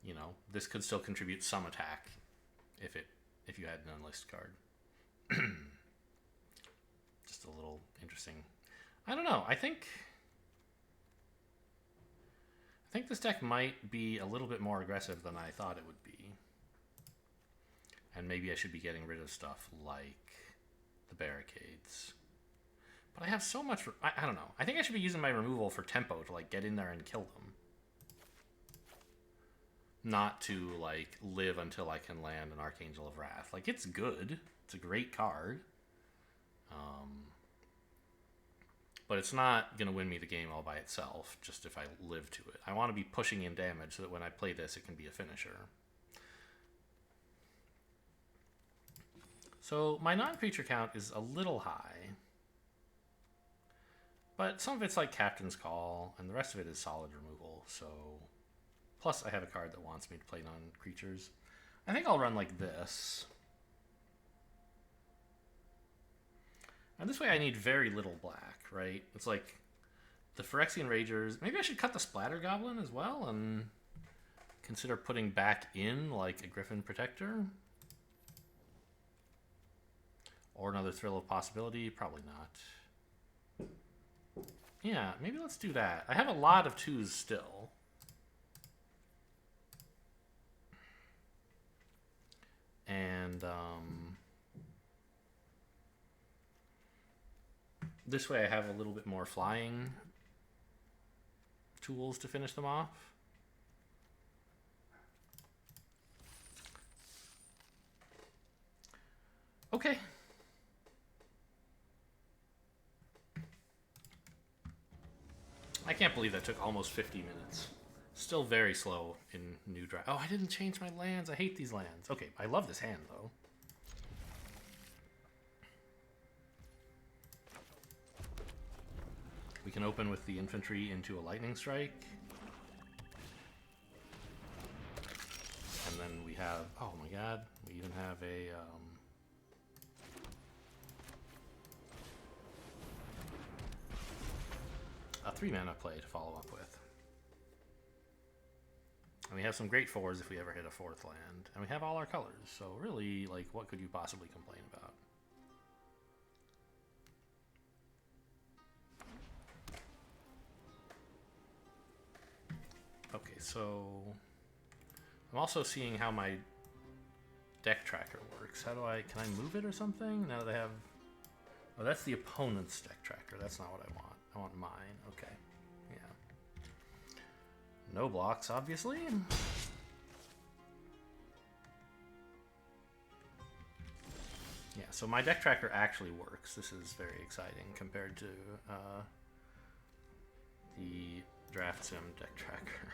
S1: you know, this could still contribute some attack if you had an Enlist card. Just a little interesting. I don't know. I think this deck might be a little bit more aggressive than I thought it would be. And maybe I should be getting rid of stuff like the Barricades. But I have so much... I don't know. I think I should be using my removal for tempo to, like, get in there and kill them. Not to, like, live until I can land an Archangel of Wrath. Like, it's good. It's a great card. But it's not going to win me the game all by itself, just if I live to it. I want to be pushing in damage so that when I play this, it can be a finisher. So, my non-creature count is a little high. But some of it's like Captain's Call, and the rest of it is solid removal, so... Plus, I have a card that wants me to play non-creatures. I think I'll run like this. And this way I need very little black, right? It's like the Phyrexian Ragers... Maybe I should cut the Splatter Goblin as well, and consider putting back in, like, a Griffin Protector. Or another Thrill of Possibility. Probably not. Yeah, maybe let's do that. I have a lot of 2s still. And, this way I have a little bit more flying tools to finish them off. Okay. I can't believe that took almost 50 minutes. Still very slow in new draft. Oh, I didn't change my lands. I hate these lands. Okay, I love this hand, though. We can open with the infantry into a lightning strike. And then we have, oh my god, we even have a 3-mana play to follow up with. And we have some great 4s if we ever hit a 4th land. And we have all our colors, so really, like, what could you possibly complain about? Okay, so I'm also seeing how my deck tracker works. How do can I move it or something? Now that I have, oh, that's the opponent's deck tracker. That's not what I want. I want mine. Okay, yeah. No blocks, obviously. Yeah, so my deck tracker actually works. This is very exciting compared to the Draft Sim deck tracker.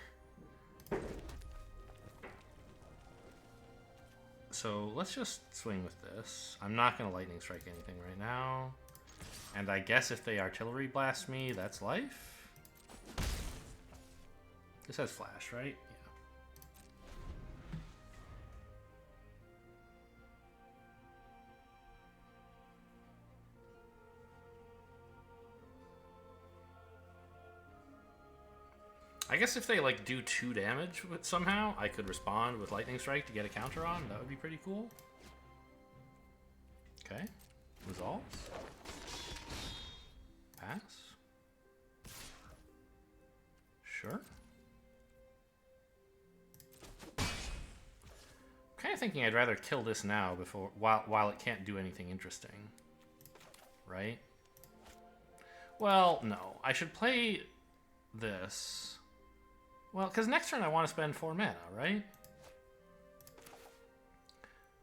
S1: So let's just swing with this. I'm not going to Lightning Strike anything right now. And I guess if they Artillery Blast me, that's life? This has Flash, right? Yeah. I guess if they like do 2 damage with somehow, I could respond with Lightning Strike to get a counter on. That would be pretty cool. Okay. Resolves. Pass. Sure. I'm kind of thinking I'd rather kill this now before while it can't do anything interesting. Right? Well, no. I should play this. Well, because next turn I want to spend 4 mana, right?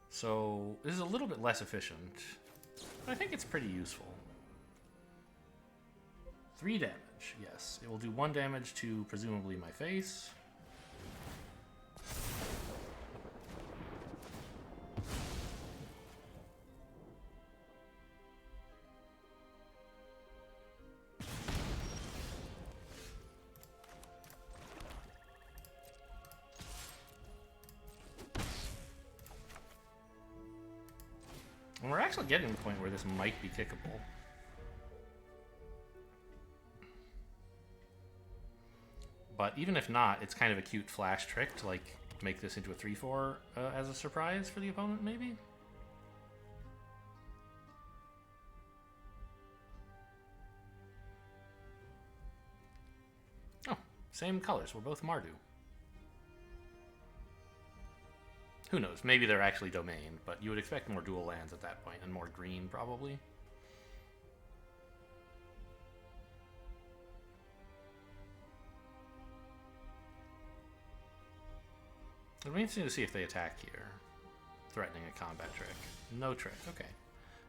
S1: So this is a little bit less efficient, but I think it's pretty useful. 3 damage, yes. It will do 1 damage to presumably my face. And we're actually getting to the point where this might be kickable. But even if not, it's kind of a cute flash trick to like make this into a 3/4 as a surprise for the opponent, maybe? Oh, same colors. We're both Mardu. Who knows? Maybe they're actually domain, but you would expect more dual lands at that point, and more green, probably. It'll be interesting to see if they attack here. Threatening a combat trick. No trick, okay.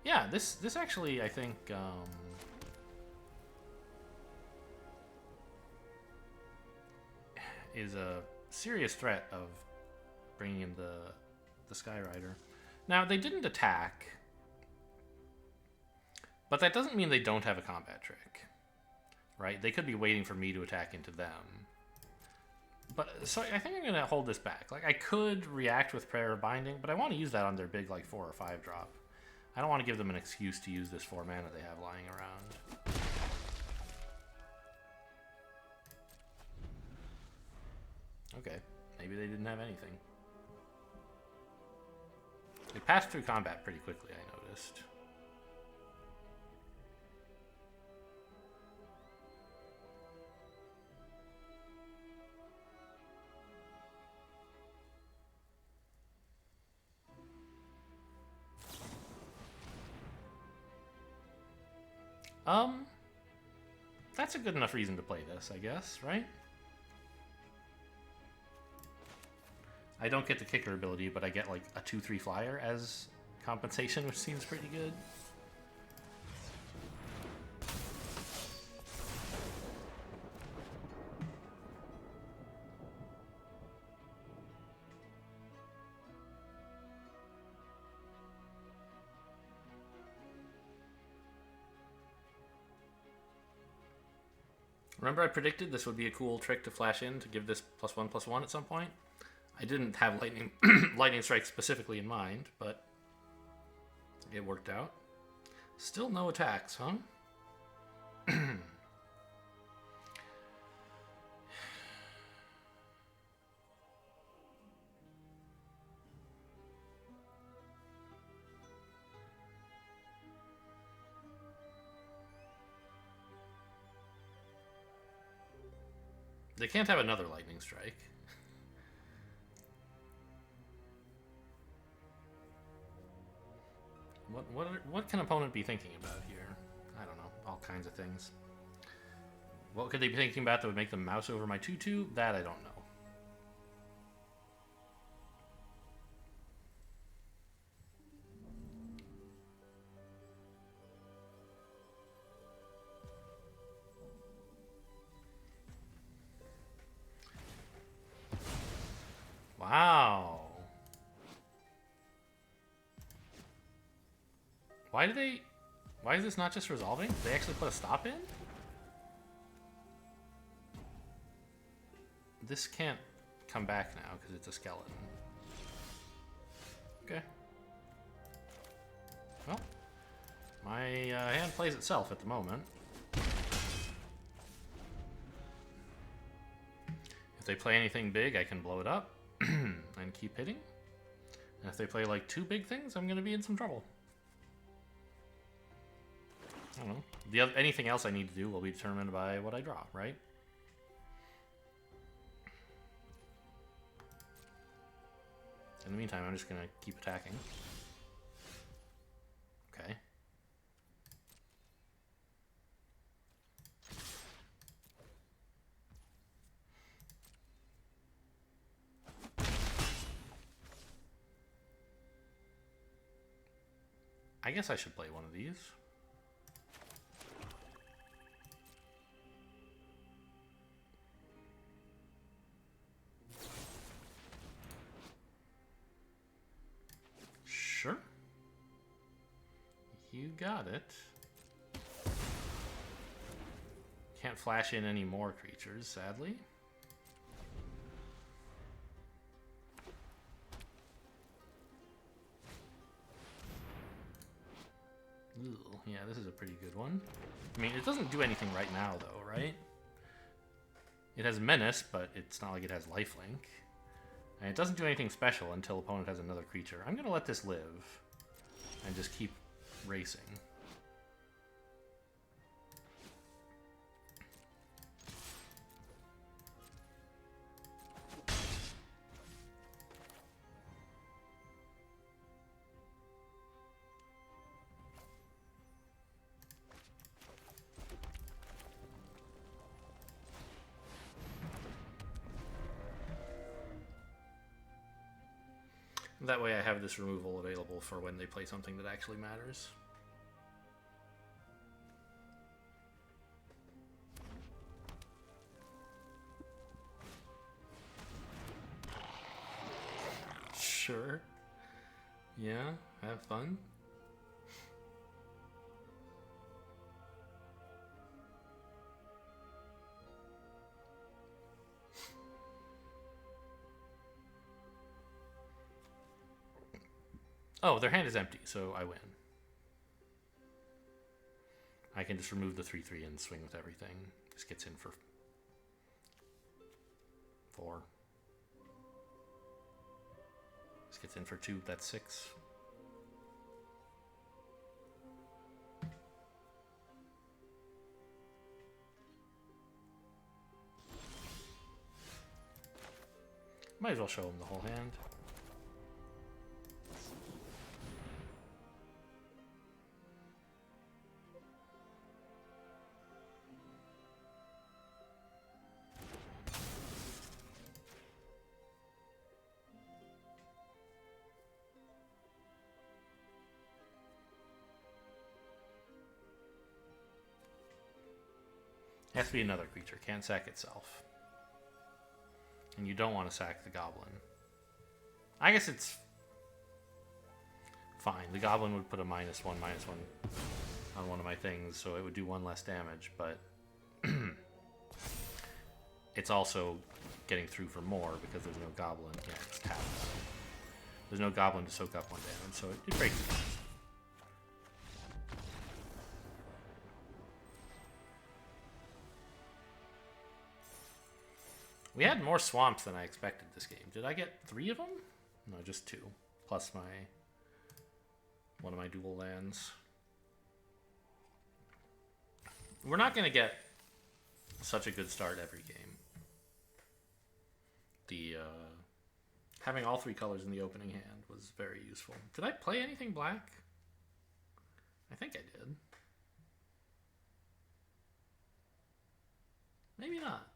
S1: Yeah, this actually, I think, is a serious threat of bringing in the Skyrider. Now, they didn't attack, but that doesn't mean they don't have a combat trick, right? They could be waiting for me to attack into them. But, so I think I'm going to hold this back. Like, I could react with Prayer of Binding, but I want to use that on their big, like, 4 or 5 drop. I don't want to give them an excuse to use this 4 mana they have lying around. Okay, maybe they didn't have anything. They passed through combat pretty quickly, I noticed. That's a good enough reason to play this, I guess, right? I don't get the kicker ability, but I get like a 2/3 flyer as compensation, which seems pretty good. Remember I predicted this would be a cool trick to flash in to give this +1/+1 at some point? I didn't have lightning strike specifically in mind, but it worked out. Still no attacks, huh? They can't have another lightning strike. What can opponent be thinking about here? I don't know. All kinds of things. What could they be thinking about that would make them mouse over my 2/2? That I don't know. Wow. Why is this not just resolving? Did they actually put a stop in? This can't come back now because it's a skeleton. Okay. Well, my hand plays itself at the moment. If they play anything big, I can blow it up and keep hitting. And if they play like 2 big things, I'm going to be in some trouble. I don't know. Anything else I need to do will be determined by what I draw, right? In the meantime, I'm just going to keep attacking. Okay. I guess I should play one of these. Sure. You got it. Can't flash in any more creatures, sadly. Ooh, yeah, this is a pretty good one. I mean, it doesn't do anything right now, though, right? It has Menace, but it's not like it has Lifelink. And it doesn't do anything special until opponent has another creature. I'm going to let this live and just keep racing. That way I have this removal available for when they play something that actually matters. Sure. Yeah, have fun. Oh, their hand is empty, so I win. I can just remove the 3/3 and swing with everything. This gets in for 4. This gets in for 2, that's 6. Might as well show him the whole hand. It has to be another creature. Can't sack itself. And you don't want to sack the goblin. I guess it's fine. The goblin would put a -1/-1 on one of my things, so it would do 1 less damage, but it's also getting through for more because there's no goblin. Yeah, it's tapped. There's no goblin to soak up 1 damage, so it breaks it. We had more swamps than I expected this game. Did I get 3 of them? No, just 2. Plus one of my dual lands. We're not going to get such a good start every game. Having all 3 colors in the opening hand was very useful. Did I play anything black? I think I did. Maybe not.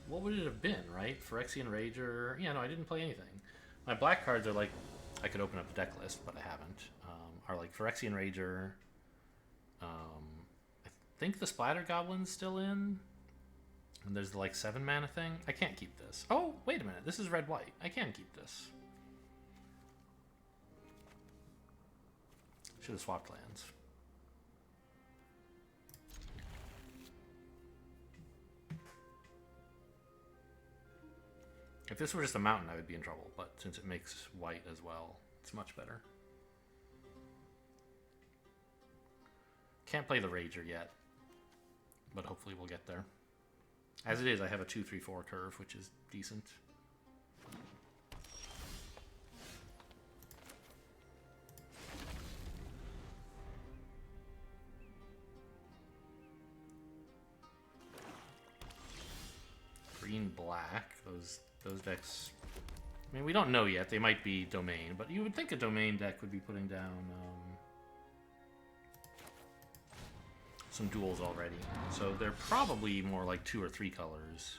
S1: What would it have been, right? Phyrexian Rager. Yeah, no, I didn't play anything. My black cards are like, I could open up the deck list, but I haven't. Are like Phyrexian Rager. I think the Splatter Goblin's still in. And there's the like 7 mana thing. I can't keep this. Oh, wait a minute. This is red-white. I can keep this. Should have swapped lands. If this were just a mountain, I would be in trouble, but since it makes white as well, it's much better. Can't play the Rager yet, but hopefully we'll get there. As it is, I have a 2-3-4 curve, which is decent. Green black, those decks, I mean, we don't know yet. They might be domain, but you would think a domain deck would be putting down some duels already. So they're probably more like 2 or 3 colors.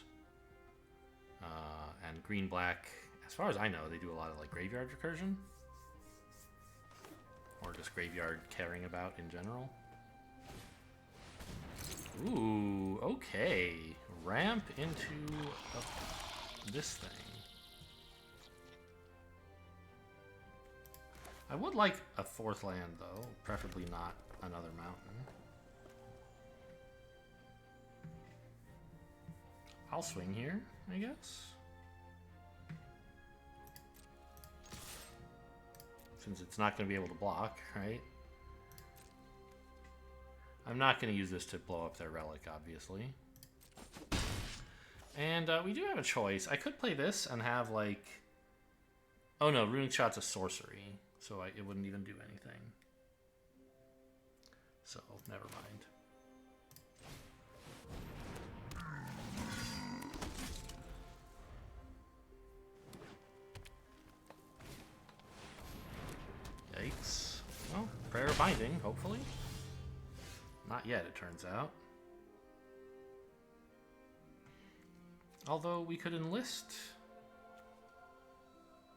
S1: And green black, as far as I know, they do a lot of like graveyard recursion. Or just graveyard caring about in general. Ooh, okay. Ramp into this thing. I would like a 4th land, though. Preferably not another mountain. I'll swing here, I guess. Since it's not going to be able to block, right? I'm not going to use this to blow up their relic, obviously. And we do have a choice. I could play this and have, like... Oh no, Runic Shot's a sorcery, so it wouldn't even do anything. So, never mind. Yikes. Well, Prayer Binding, hopefully. Not yet, it turns out. Although we could enlist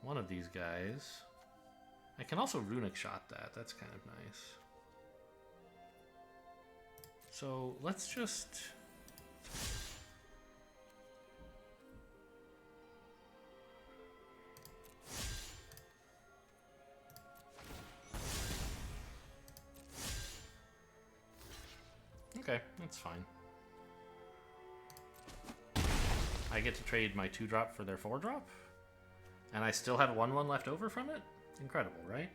S1: one of these guys. I can also Runic Shot that. That's kind of nice. So let's just... Okay, that's fine. I get to trade my 2-drop for their 4-drop? And I still have a 1/1 left over from it? Incredible, right?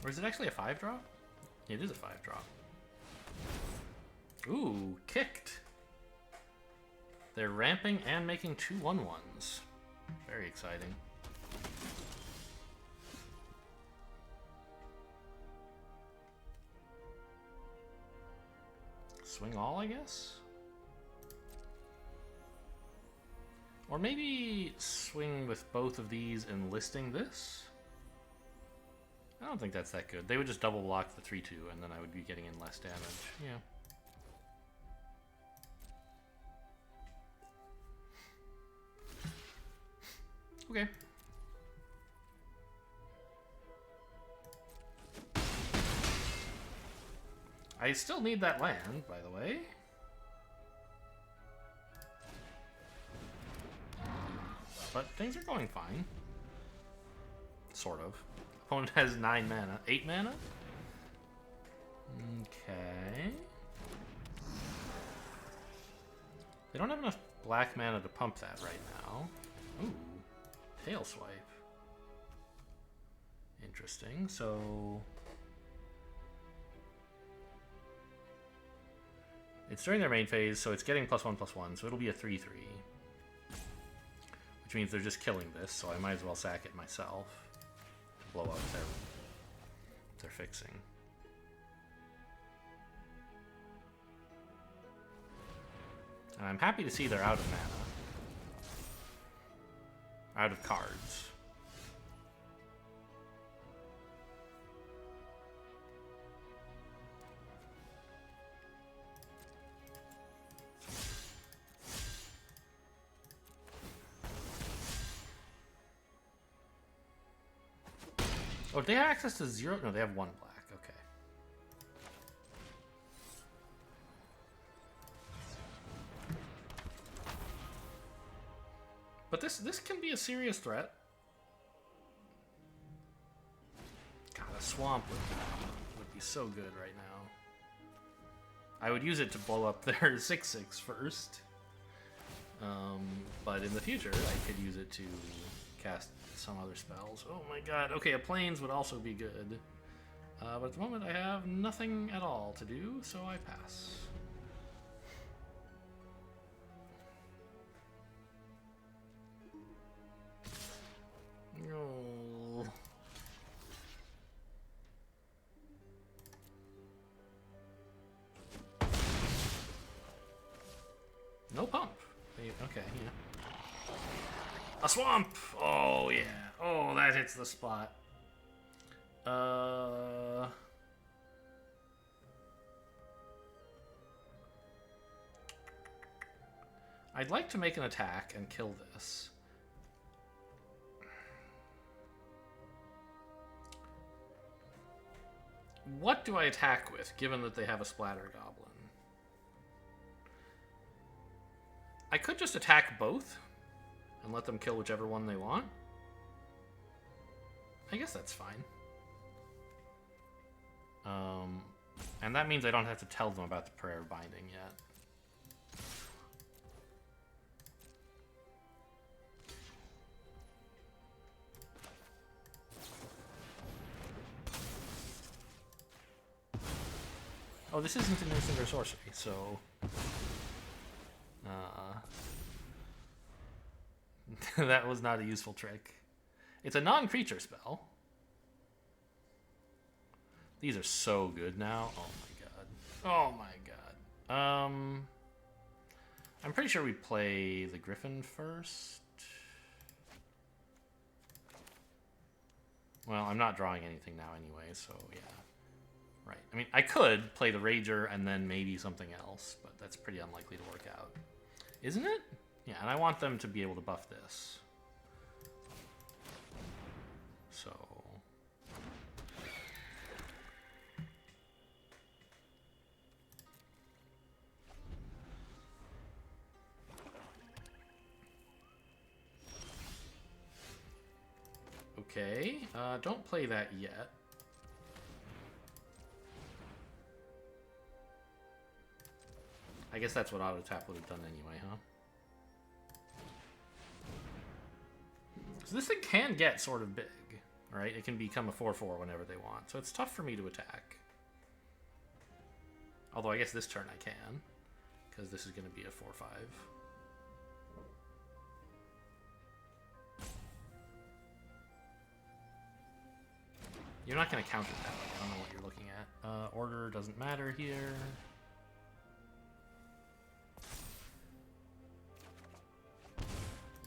S1: Or is it actually a 5-drop? It is a 5-drop. Ooh, kicked. They're ramping and making 2 1/1s. Very exciting. Swing all, I guess? Or maybe swing with both of these and listing this? I don't think that's that good. They would just double block the 3/2 and then I would be getting in less damage. Yeah. Okay. I still need that land, by the way. But things are going fine. Sort of. Opponent has 9 mana. 8 mana? Okay. They don't have enough black mana to pump that right now. Ooh. Tail swipe. Interesting. So... it's during their main phase, so it's getting +1/+1, so it'll be a 3/3. Which means they're just killing this, so I might as well sack it myself to blow up their fixing. And I'm happy to see they're out of mana. Out of cards. Oh, they have access to 0? No, they have 1 black. Okay. But this can be a serious threat. God, a swamp would be so good right now. I would use it to blow up their 6/6 first. But in the future, I could use it to cast some other spells. Oh my god. Okay, a plains would also be good. But at the moment, I have nothing at all to do, so I pass. Oh. No pump. Okay, yeah. A swamp! Oh, yeah. Oh, that hits the spot. I'd like to make an attack and kill this. What do I attack with, given that they have a splatter goblin? I could just attack both and let them kill whichever one they want. I guess that's fine. And that means I don't have to tell them about the prayer binding yet. Oh, this isn't an instant or sorcery, so... that was not a useful trick. It's a non-creature spell. These are so good now. Oh my god. Oh my god. I'm pretty sure we play the Griffin first. Well, I'm not drawing anything now anyway, so yeah. Right. I mean, I could play the Rager and then maybe something else, but that's pretty unlikely to work out. Isn't it? Yeah, and I want them to be able to buff this. So... okay, don't play that yet. I guess that's what auto tap would have done anyway, huh? So this thing can get sort of big, right? It can become a 4/4 whenever they want. So it's tough for me to attack. Although I guess this turn I can, because this is going to be a 4/5. You're not going to counter that. I don't know what you're looking at. Order doesn't matter here.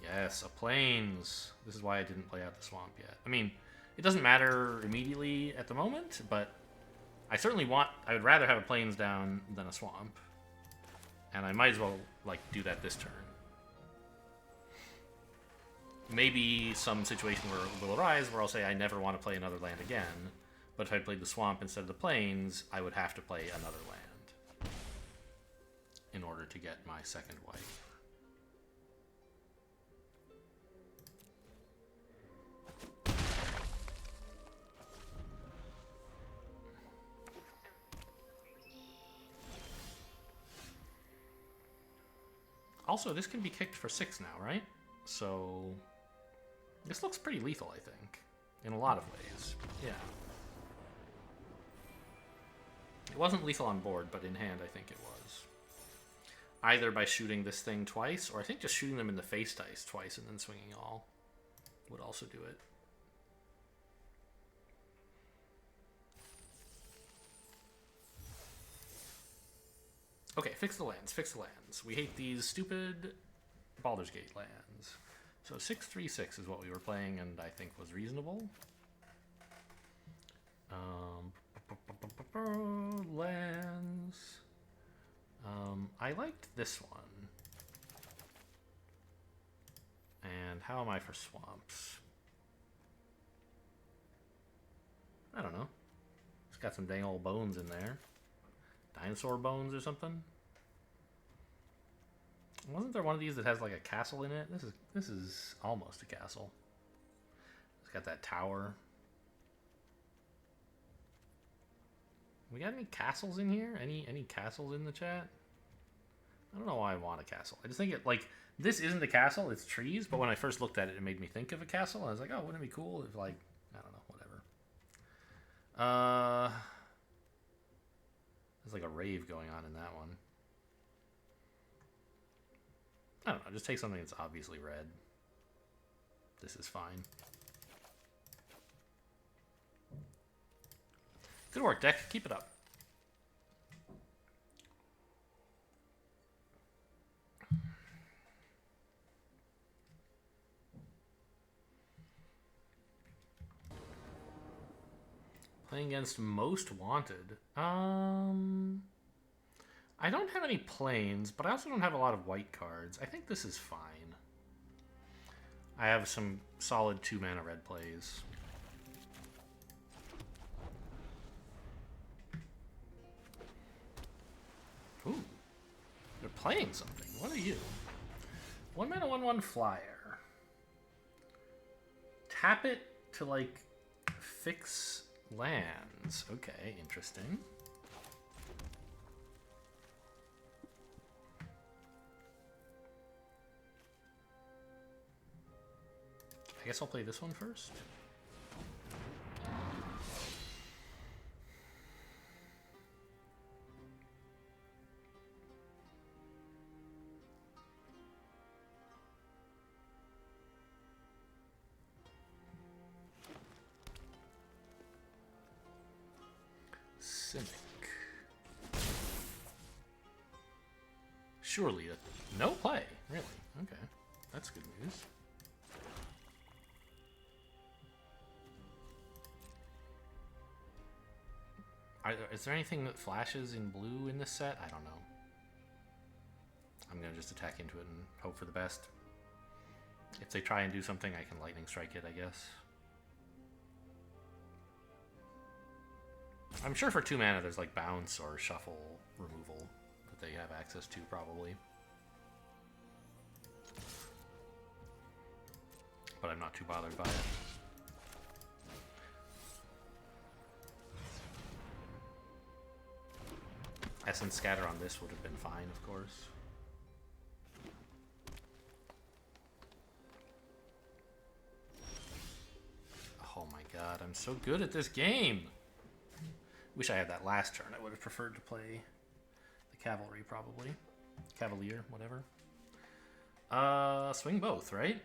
S1: Yes, a plains. This is why I didn't play out the swamp yet. I mean, it doesn't matter immediately at the moment, but I certainly I would rather have a plains down than a swamp. And I might as well, like, do that this turn. Maybe some situation will arise where I'll say I never want to play another land again, But if I played the swamp instead of the plains, I would have to play another land in order to get my second white. Also, this can be kicked for 6 now, right? So this looks pretty lethal, I think, in a lot of ways. Yeah. It wasn't lethal on board, but in hand, I think it was. Either by shooting this thing twice, or I think just shooting them in the face dice twice and then swinging all would also do it. Okay, fix the lands, fix the lands. We hate these stupid Baldur's Gate lands. So 6/3/6 is what we were playing, and I think was reasonable. Lands. I liked this one. And how am I for swamps? I don't know. It's got some dang old bones in there. Dinosaur bones or something? Wasn't there one of these that has like a castle in it? This is almost a castle. It's got that tower. We got any castles in here? Any castles in the chat? I don't know why I want a castle. I just think it like this isn't a castle, it's trees, but when I first looked at it, it made me think of a castle. I was like, oh, wouldn't it be cool if like I don't know, whatever. There's like a rave going on in that one. I don't know, just take something that's obviously red. This is fine. Good work, deck. Keep it up. Playing against Most Wanted. I don't have any plains, but I also don't have a lot of white cards. I think this is fine. I have some solid 2-mana red plays. Ooh. They're playing something. What are you? 1-mana 1/1 flyer. Tap it to, like, fix lands. Okay, interesting. I guess I'll play this one first. Cynic. Surely no play. Really? Okay. That's good news. Is there anything that flashes in blue in this set? I don't know. I'm going to just attack into it and hope for the best. If they try and do something, I can lightning strike it, I guess. I'm sure for 2 mana there's like bounce or shuffle removal that they have access to, probably. But I'm not too bothered by it. Essence Scatter on this would have been fine, of course. Oh my god, I'm so good at this game! Wish I had that last turn. I would have preferred to play the Cavalry, probably. Cavalier, whatever. Swing both, right?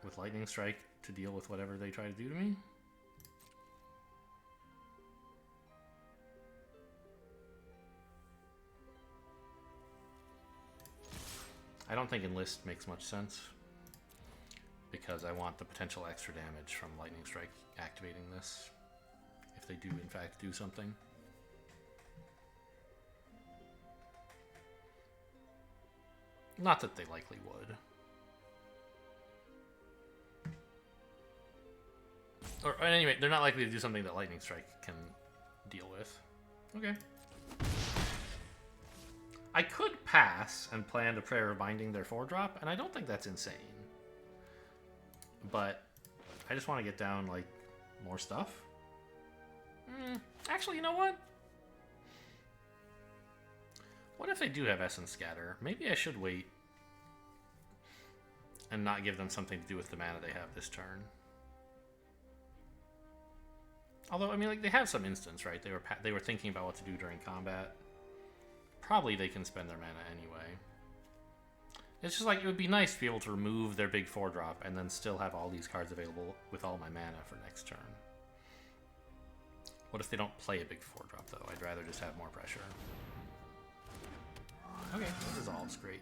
S1: With Lightning Strike to deal with whatever they try to do to me. I don't think Enlist makes much sense, because I want the potential extra damage from Lightning Strike activating this, if they do in fact do something. Not that they likely would. Or anyway, they're not likely to do something that Lightning Strike can deal with. Okay. I could pass and plan to Prayer of Binding their 4-drop, and I don't think that's insane. But I just want to get down, like, more stuff. Actually, you know what? What if they do have Essence Scatter? Maybe I should wait and not give them something to do with the mana they have this turn. Although, I mean, like, they have some instance, right? They were thinking about what to do during combat. Probably they can spend their mana anyway. It's just like, it would be nice to be able to remove their big 4-drop and then still have all these cards available with all my mana for next turn. What if they don't play a big 4-drop, though? I'd rather just have more pressure. Okay, that resolves. Great.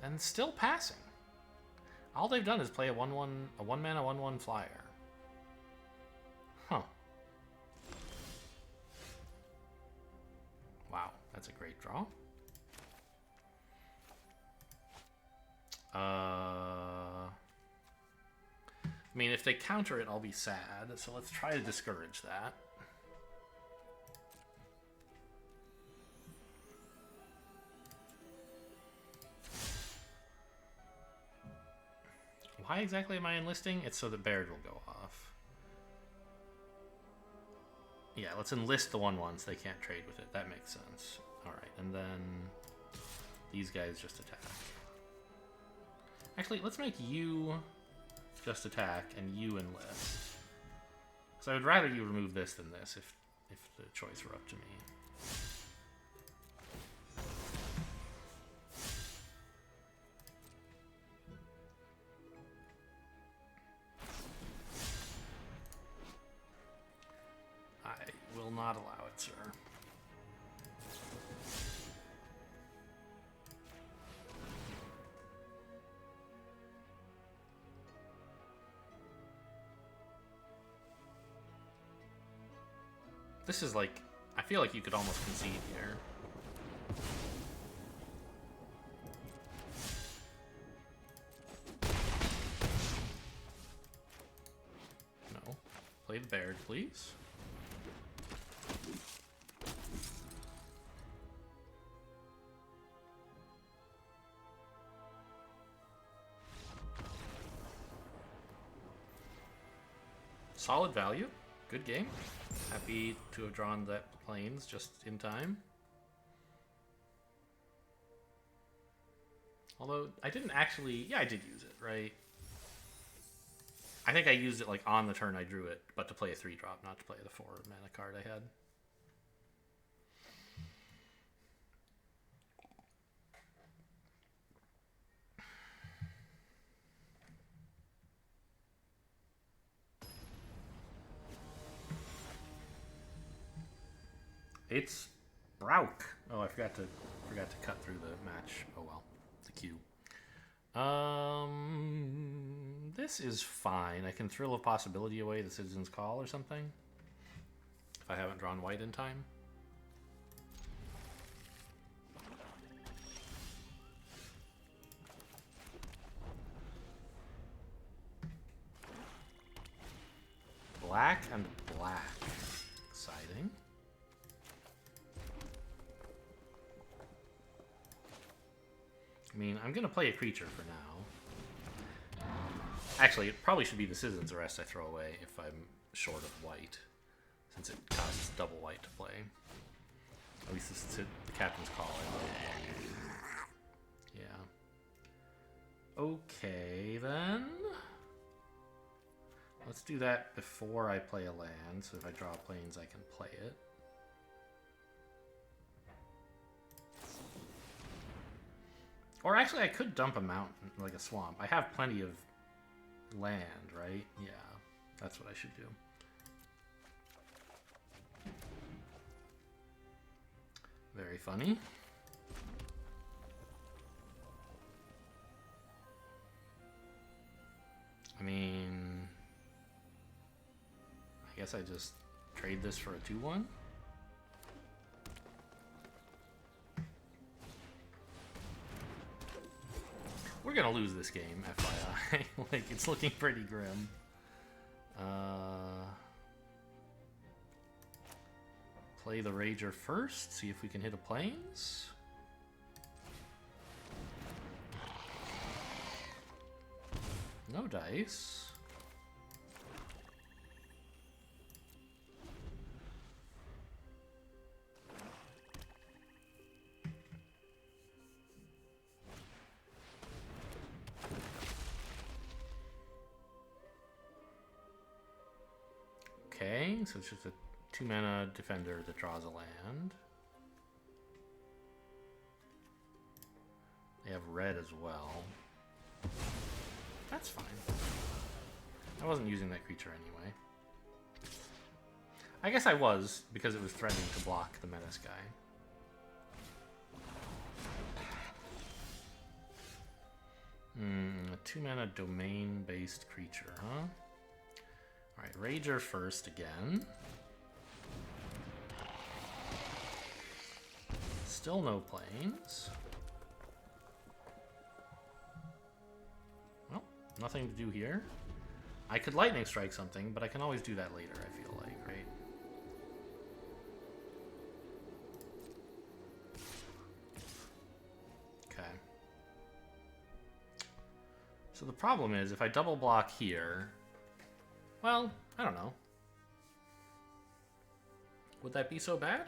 S1: And still passing. All they've done is play a 1-1, a 1-mana 1-1 flyer. Huh. Wow, that's a great draw. I mean, if they counter it, I'll be sad, so let's try to discourage that. Why exactly am I enlisting? It's so that Baird will go off. Yeah, let's enlist the 1/1s. They can't trade with it. That makes sense. Alright, and then these guys just attack. Actually, let's make you just attack and you enlist. So I would rather you remove this than this if the choice were up to me. Not allow it, sir. This is like, I feel like you could almost concede here. No. Play the Baird, please. Solid value. Good game. Happy to have drawn that planes just in time. Although, I didn't actually... Yeah, I did use it, right? I think I used it like on the turn I drew it, but to play a 3-drop, not to play the 4-mana card I had. It's Brauk. Oh, I forgot to cut through the match. Oh well, the queue. This is fine. I can Thrill of Possibility away the Citizen's Call or something. If I haven't drawn white in time. Black and black. Exciting. I mean, I'm going to play a creature for now. Actually, it probably should be the Citizen's Arrest I throw away if I'm short of white, since it costs double white to play. At least this is the Captain's Call. Yeah. Okay, then. Let's do that before I play a land, so if I draw planes, I can play it. Or actually, I could dump a mountain, like a swamp. I have plenty of land, right? Yeah, that's what I should do. Very funny. I mean, I guess I just trade this for a 2/1. We're gonna lose this game, FYI. Like, it's looking pretty grim. Play the Rager first, see if we can hit a plains. No dice. Okay, so it's just a 2-mana defender that draws a land. They have red as well. That's fine. I wasn't using that creature anyway. I guess I was, because it was threatening to block the Menace guy. A 2-mana domain-based creature, huh? Alright, Rager first again. Still no planes. Well, nothing to do here. I could Lightning Strike something, but I can always do that later, I feel like, right? Okay. So the problem is, if I double block here... Well, I don't know. Would that be so bad?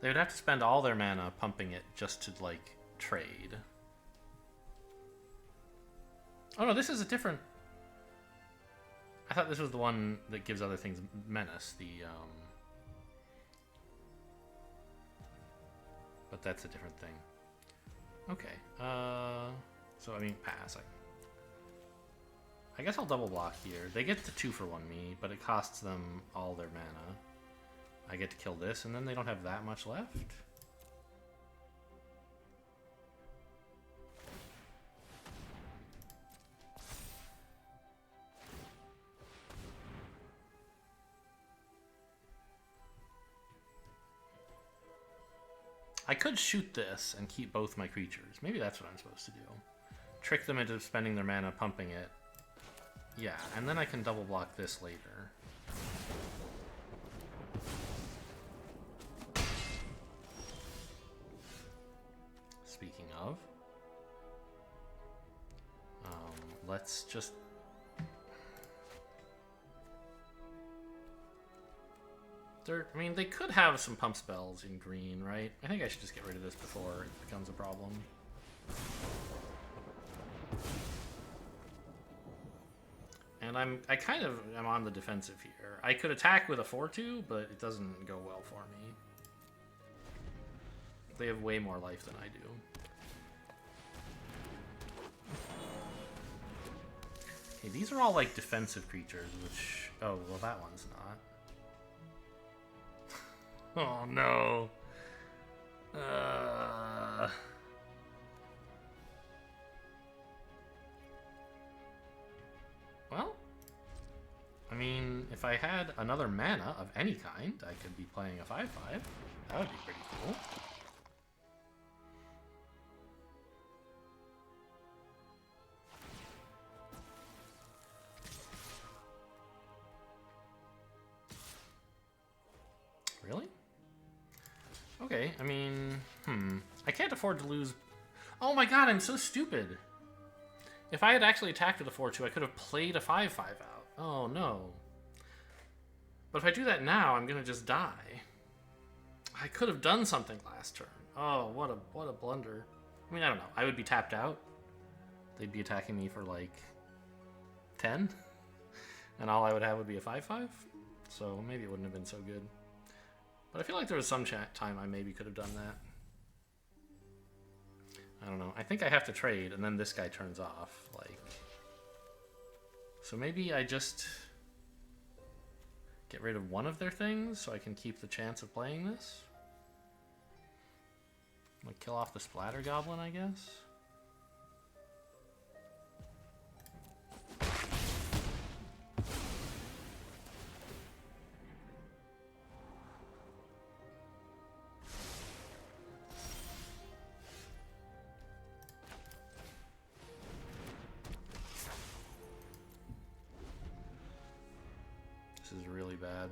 S1: They would have to spend all their mana pumping it just to, like, trade. Oh no, this is a different... I thought this was the one that gives other things menace, the, But that's a different thing. Okay, so I mean, pass. I guess I'll double block here. They get the 2-for-1 me, but it costs them all their mana. I get to kill this, and then they don't have that much left. I could shoot this and keep both my creatures. Maybe that's what I'm supposed to do. Trick them into spending their mana, pumping it. Yeah, and then I can double block this later. Speaking of, let's just... I mean, they could have some pump spells in green, right? I think I should just get rid of this before it becomes a problem. And I kind of am on the defensive here. I could attack with a 4-2, but it doesn't go well for me. They have way more life than I do. Okay, these are all like defensive creatures, which... Oh, well that one's not. Oh no. Well, I mean, if I had another mana of any kind, I could be playing a 5/5. That would be pretty cool. Really? Okay, I mean, I can't afford to lose... Oh my god, I'm so stupid! If I had actually attacked with a 4-2, I could have played a 5/5 out. Oh no. But if I do that now, I'm gonna just die. I could have done something last turn. Oh, what a blunder. I mean, I don't know. I would be tapped out. They'd be attacking me for like 10. And all I would have would be a 5/5. So maybe it wouldn't have been so good. But I feel like there was some time I maybe could have done that. I don't know. I think I have to trade, and then this guy turns off. Like, so maybe I just get rid of one of their things so I can keep the chance of playing this. Like, kill off the Splatter Goblin, I guess. really bad.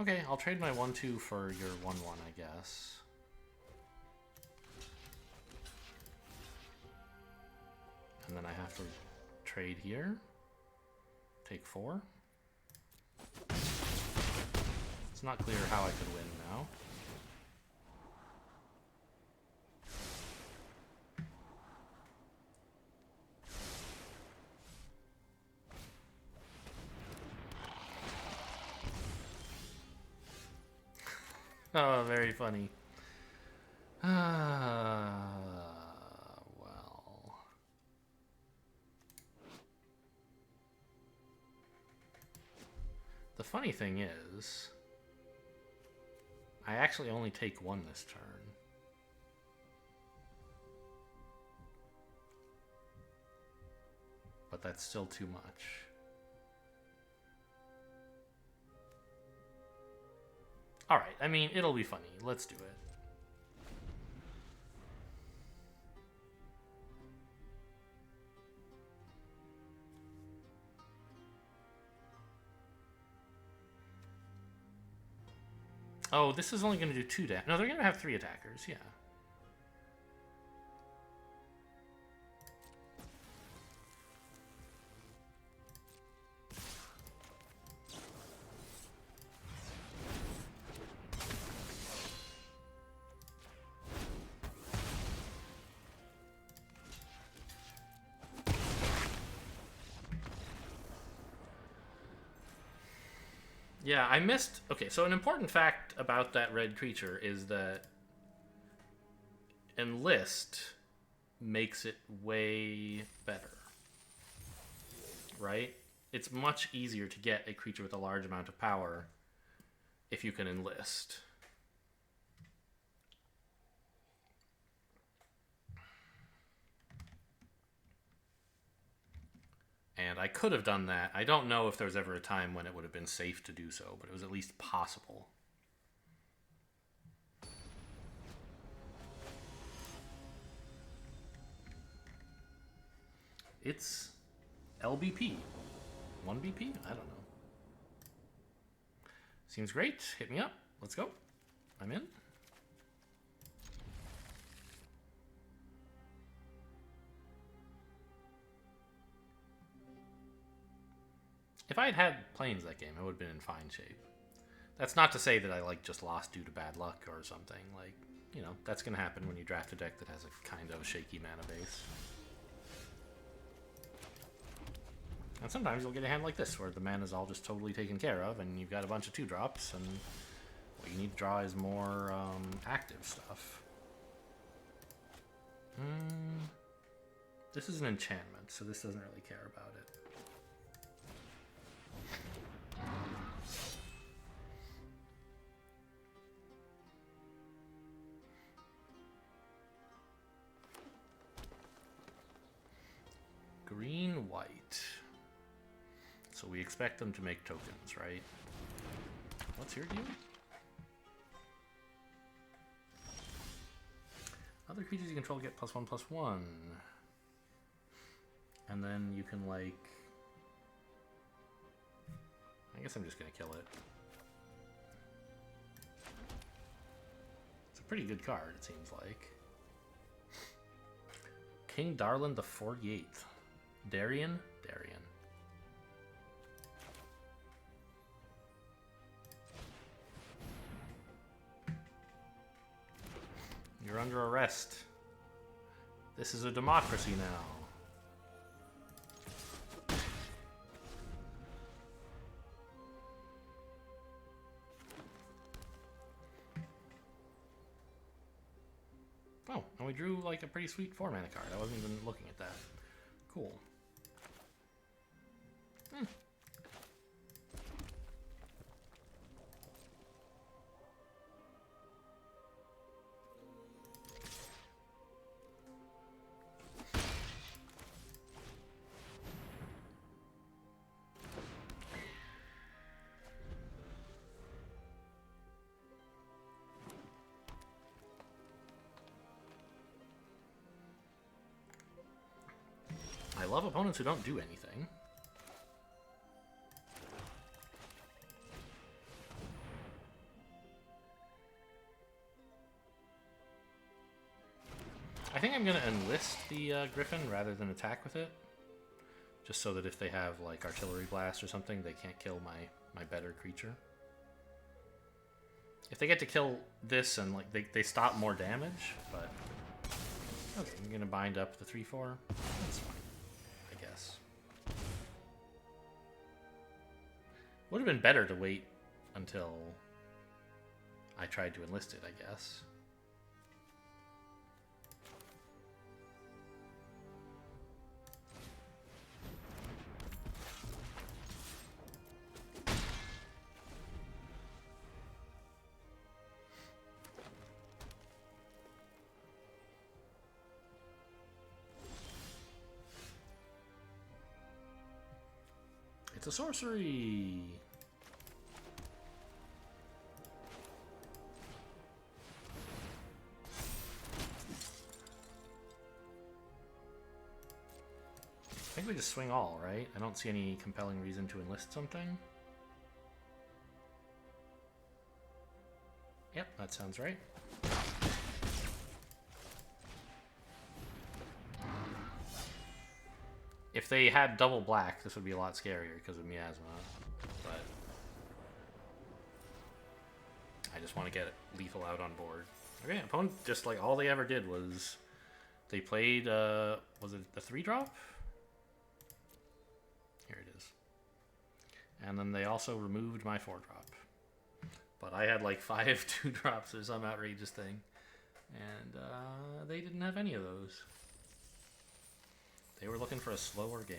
S1: Okay, I'll trade my 1/2 for your 1/1, I guess. And then I have to trade here. Take 4. It's not clear how I could win now. Oh, very funny. Well. The funny thing is, I actually only take 1 this turn. But that's still too much. Alright, I mean, it'll be funny. Let's do it. Oh, this is only going to do 2 damage. No, they're going to have 3 attackers, yeah. Yeah, I missed... Okay, so an important fact about that red creature is that Enlist makes it way better. Right? It's much easier to get a creature with a large amount of power if you can Enlist. And I could have done that. I don't know if there was ever a time when it would have been safe to do so, but it was at least possible. It's LBP. 1 BP? I don't know. Seems great. Hit me up. Let's go. I'm in. If I had had planes that game, I would have been in fine shape. That's not to say that I just lost due to bad luck or something. That's going to happen when you draft a deck that has a kind of shaky mana base. And sometimes you'll get a hand like this, where the mana's all just totally taken care of, and you've got a bunch of 2-drops, and what you need to draw is more active stuff. This is an enchantment, so this doesn't really care about it. Green, white. So we expect them to make tokens, right? What's your deal? Other creatures you control get +1/+1. And then you can I guess I'm just gonna kill it. It's a pretty good card, it seems like. King Darlin the 48th. Darian? Darian. You're under arrest. This is a democracy now. Oh, and we drew a pretty sweet 4-mana card. I wasn't even looking at that. Cool. love opponents who don't do anything. I think I'm going to enlist the Griffin rather than attack with it. Just so that if they have, like, artillery blast or something, they can't kill my better creature. If they get to kill this and, like, they stop more damage, but... Okay, I'm going to bind up the 3/4. That's fine, I guess. Would have been better to wait until I tried to enlist it, I guess. It's a sorcery! I think we just swing all, right? I don't see any compelling reason to enlist something. Yep, that sounds right. If they had double black, this would be a lot scarier because of Miasma, but I just want to get lethal out on board. Okay, opponent just, like, all they ever did was they played, was it the 3-drop? Here it is. And then they also removed my 4-drop. But I had like 5 2-drops or some outrageous thing, and they didn't have any of those. They were looking for a slower game.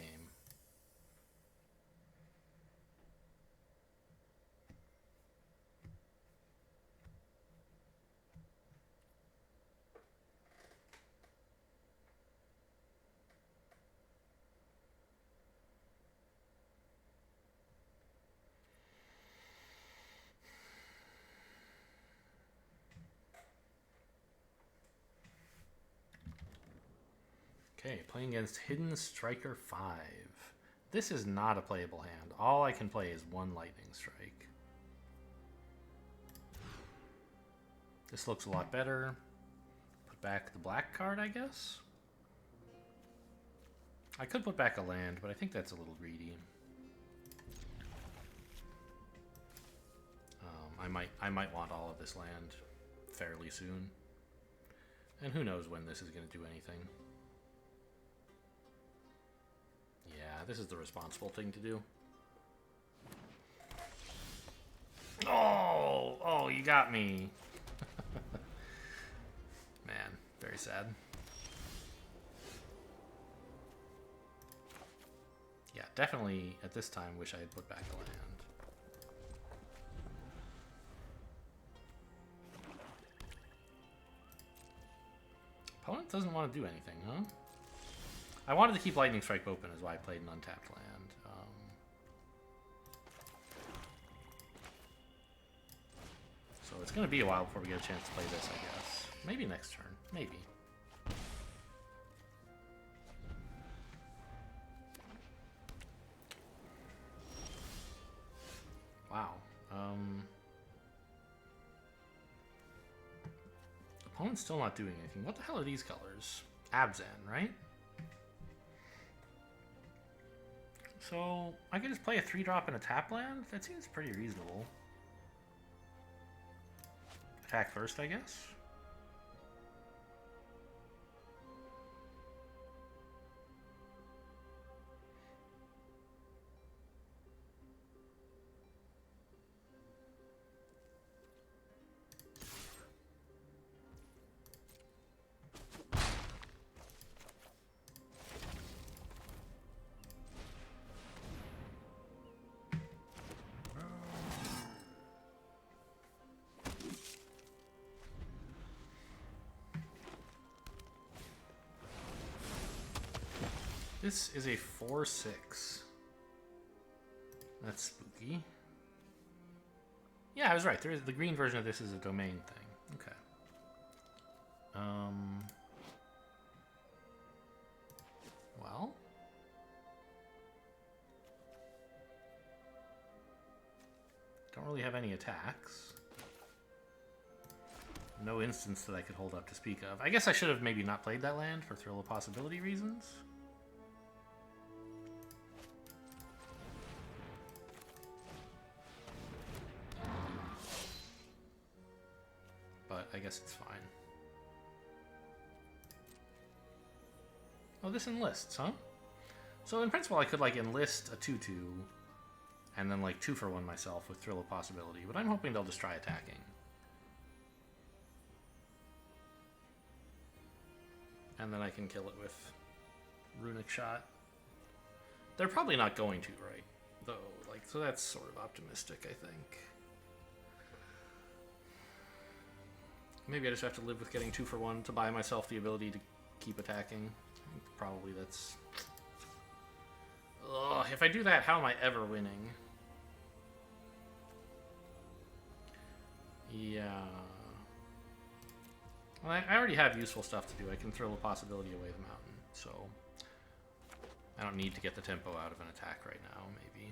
S1: Okay, playing against Hidden Striker 5. This is not a playable hand. All I can play is 1 Lightning Strike. This looks a lot better. Put back the black card, I guess? I could put back a land, but I think that's a little greedy. I might want all of this land fairly soon. And who knows when this is going to do anything. Yeah, this is the responsible thing to do. Oh, you got me. Man, very sad. Yeah, definitely at this time wish I had put back a land. Opponent doesn't want to do anything, huh? I wanted to keep Lightning Strike open, is why I played an untapped land. So it's going to be a while before we get a chance to play this, I guess. Maybe next turn. Maybe. Wow. Opponent's still not doing anything. What the hell are these colors? Abzan, right? So I could just play a 3-drop and a tap land? That seems pretty reasonable. Attack first, I guess? This is a 4/6. That's spooky. Yeah, I was right. There is, the green version of this is a domain thing. Okay. Well, really have any attacks. No instance that I could hold up to speak of. I guess I should have maybe not played that land for Thrill of Possibility reasons. But I guess it's fine. Oh, this enlists, huh? So in principle, I could like enlist a 2/2, and then like 2-for-1 myself with Thrill of Possibility. But I'm hoping they'll just try attacking. And then I can kill it with Runic Shot. They're probably not going to, right? Though, like, so that's sort of optimistic, I think. Maybe I just have to live with getting 2-for-1 to buy myself the ability to keep attacking. Probably that's... Ugh, if I do that, how am I ever winning? Yeah... Well, I already have useful stuff to do. I can throw the possibility away the mountain, so... I don't need to get the tempo out of an attack right now, maybe.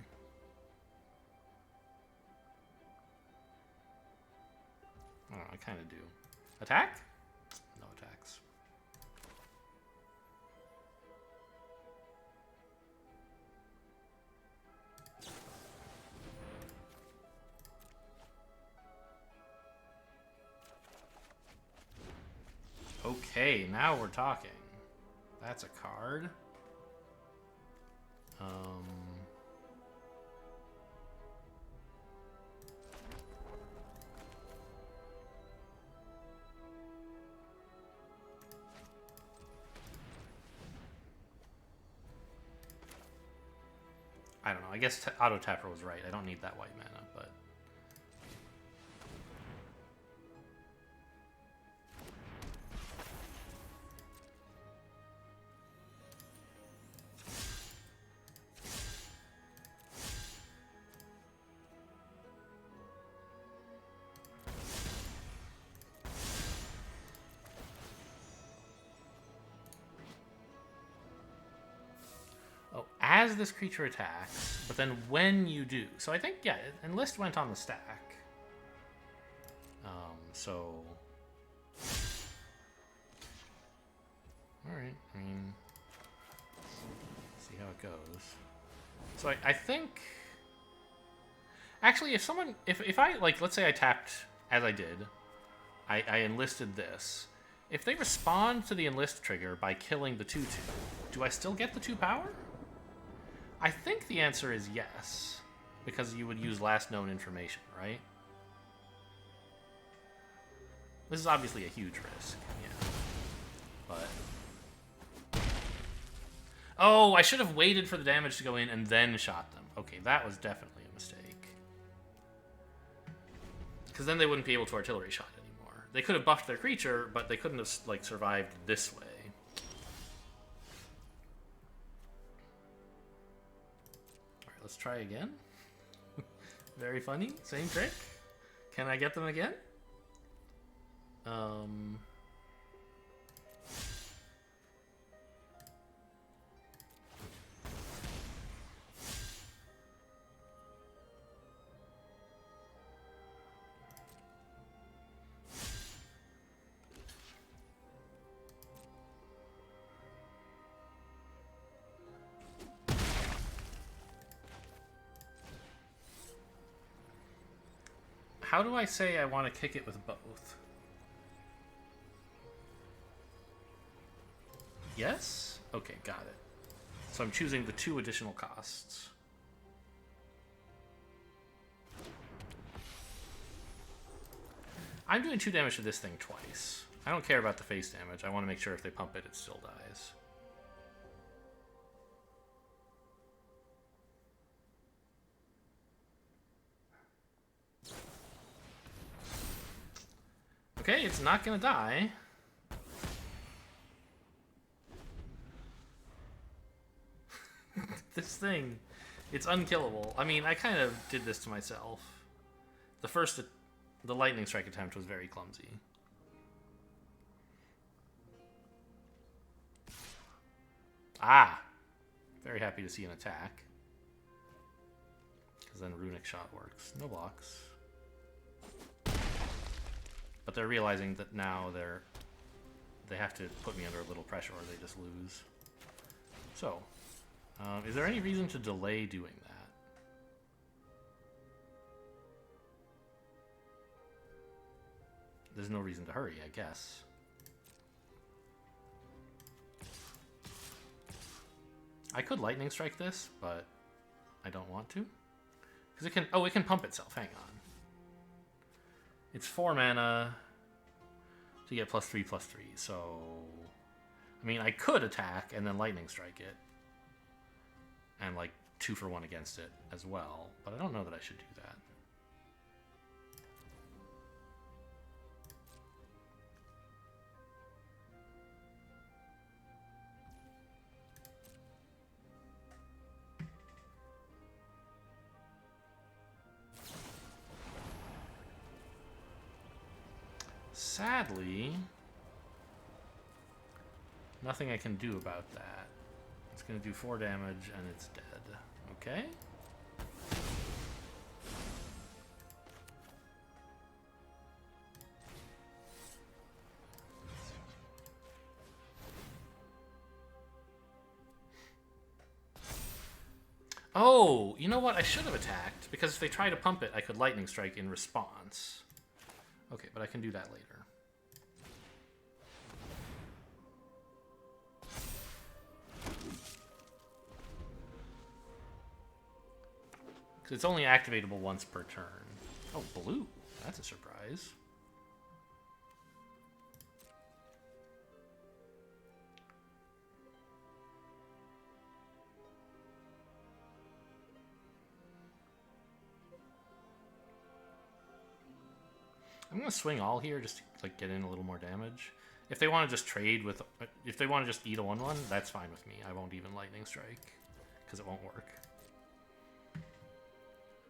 S1: I don't know, I kind of do. Attack? No attacks. Okay, now we're talking. That's a card. I don't know. I guess Auto Tapper was right. I don't need that white mana, but... As this creature attacks, but then when you do. So I think, yeah, Enlist went on the stack. So... Alright, I mean... see how it goes. So I think... Actually, if someone... If I, like, let's say I tapped, as I did, I enlisted this. If they respond to the enlist trigger by killing the 2/2, do I still get the 2 power? I think the answer is yes, because you would use last known information, right? This is obviously a huge risk, yeah. But... oh, I should have waited for the damage to go in and then shot them. Okay, that was definitely a mistake. Because then they wouldn't be able to artillery shot anymore. They could have buffed their creature, but they couldn't have, like, survived this way. Let's try again. Very funny. Same trick. Can I get them again? How do I say I want to kick it with both? Yes? Okay, got it. So I'm choosing the 2 additional costs. I'm doing 2 damage to this thing twice. I don't care about the face damage. I want to make sure if they pump it, it still dies. Okay, it's not gonna die. This thing, it's unkillable. I mean, I kind of did this to myself. The lightning strike attempt was very clumsy. Ah! Very happy to see an attack. Because then Runic Shot works. No blocks. but they're realizing that now they have to put me under a little pressure or they just lose. So, is there any reason to delay doing that? There's no reason to hurry, I guess. I could lightning strike this, but I don't want to. Because it can... Oh, it can pump itself. Hang on. It's 4 mana to get +3/+3, so... I mean, I could attack and then lightning strike it. And, like, 2 for 1 against it as well. But I don't know that I should do that. Sadly, nothing I can do about that. It's going to do 4 damage and it's dead. Okay? Oh, you know what? I should have attacked, because if they try to pump it, I could lightning strike in response. Okay, but I can do that later. Because it's only activatable once per turn. Oh, blue. That's a surprise. I'm going to swing all here just to like get in a little more damage. If they want to just trade with... If they want to just eat a 1/1, that's fine with me. I won't even lightning strike, because it won't work.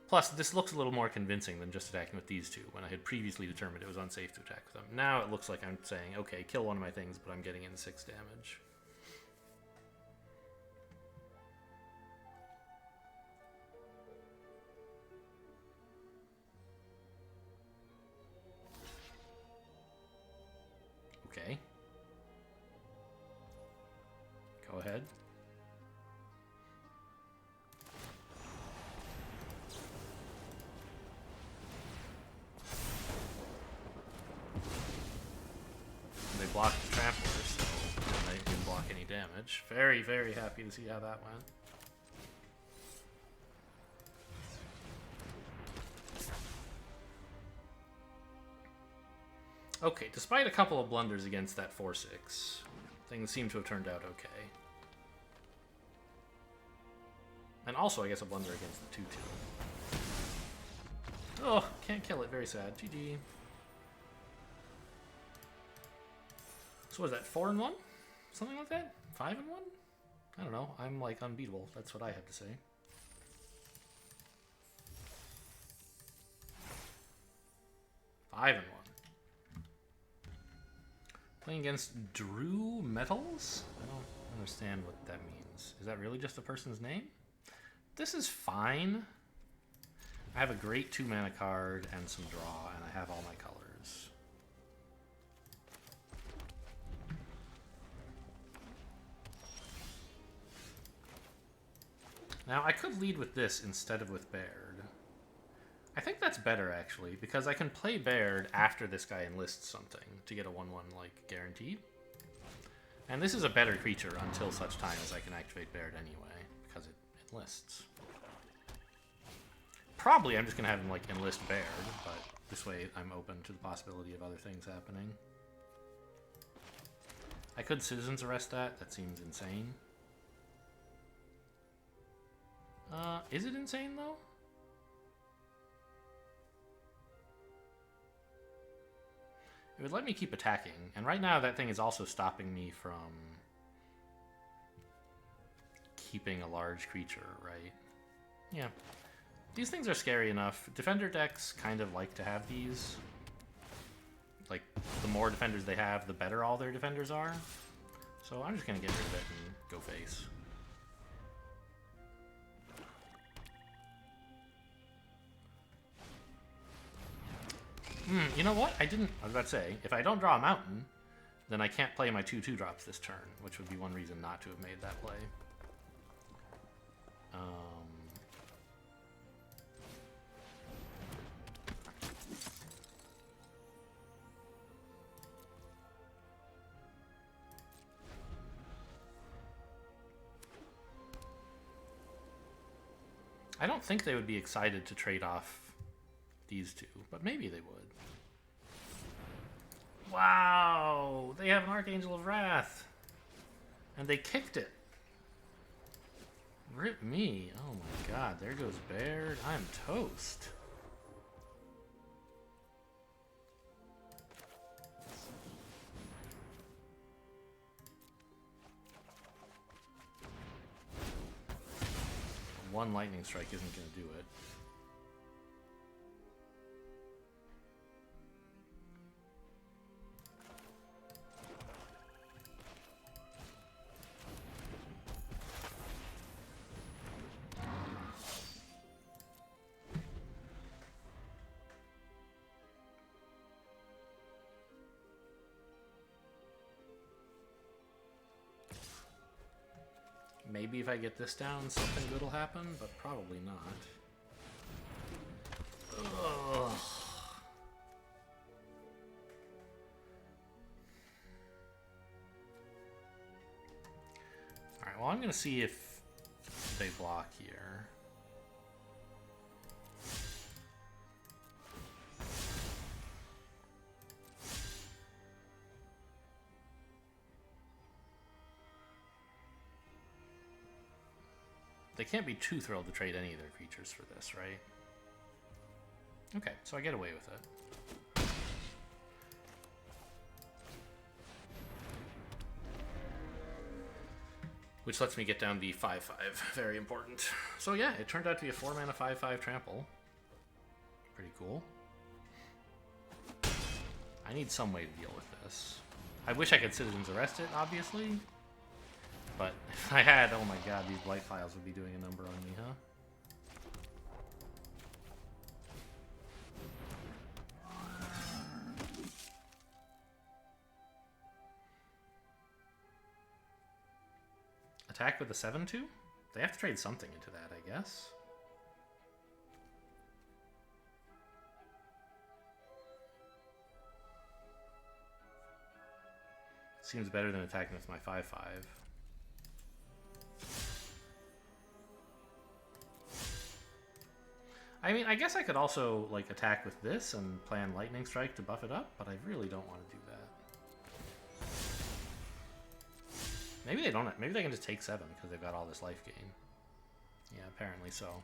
S1: Plus, this looks a little more convincing than just attacking with these two, when I had previously determined it was unsafe to attack with them. Now it looks like I'm saying, okay, kill one of my things, but I'm getting in 6 damage. Okay. Go ahead. They blocked the Trampler, so they didn't block any damage. Very, very happy to see how that went. Okay, despite a couple of blunders against that 4/6, things seem to have turned out okay. And also, I guess, a blunder against the 2/2. Oh, can't kill it. Very sad. GG. So what is that, 4-1? Something like that? 5-1? I don't know. I'm, like, unbeatable. That's what I have to say. Five and 1. Playing against Drew Metals? I don't understand what that means. Is that really just a person's name? This is fine. I have a great 2-mana card and some draw, and I have all my colors. Now, I could lead with this instead of with Baird. I think that's better, actually, because I can play Baird after this guy enlists something to get a 1/1, like, guaranteed. And this is a better creature until such time as I can activate Baird anyway, because it enlists. Probably I'm just going to have him, like, enlist Baird, but this way I'm open to the possibility of other things happening. I could Citizen's Arrest that. That seems insane. Is it insane, though? It would let me keep attacking, and right now that thing is also stopping me from keeping a large creature, right? Yeah. These things are scary enough. Defender decks kind of like to have these. Like, the more defenders they have, the better all their defenders are. So I'm just going to get rid of it and go face. You know what? I was about to say, if I don't draw a mountain, then I can't play my 2/2 drops this turn, which would be one reason not to have made that play. I don't think they would be excited to trade off these two, but maybe they would. Wow! They have an Archangel of Wrath! And they kicked it! Rip me! Oh my god, there goes Baird. I'm toast. One lightning strike isn't going to do it. Maybe if I get this down, something good will happen, but probably not. Ugh. Alright, well I'm going to see if they block here. They can't be too thrilled to trade any of their creatures for this, right? Okay, so I get away with it. Which lets me get down the 5/5. Very important. So yeah, it turned out to be a 4-mana 5/5 trample. Pretty cool. I need some way to deal with this. I wish I could Citizen's Arrest it, obviously. But if I had, oh my god, these blight files would be doing a number on me, huh? Attack with a 7/2? They have to trade something into that, I guess. Seems better than attacking with my 5/5. I mean, I guess I could also, like, attack with this and plan Lightning Strike to buff it up, but I really don't want to do that. Maybe they don't. Maybe they can just take 7 because they've got all this life gain. Yeah, apparently so.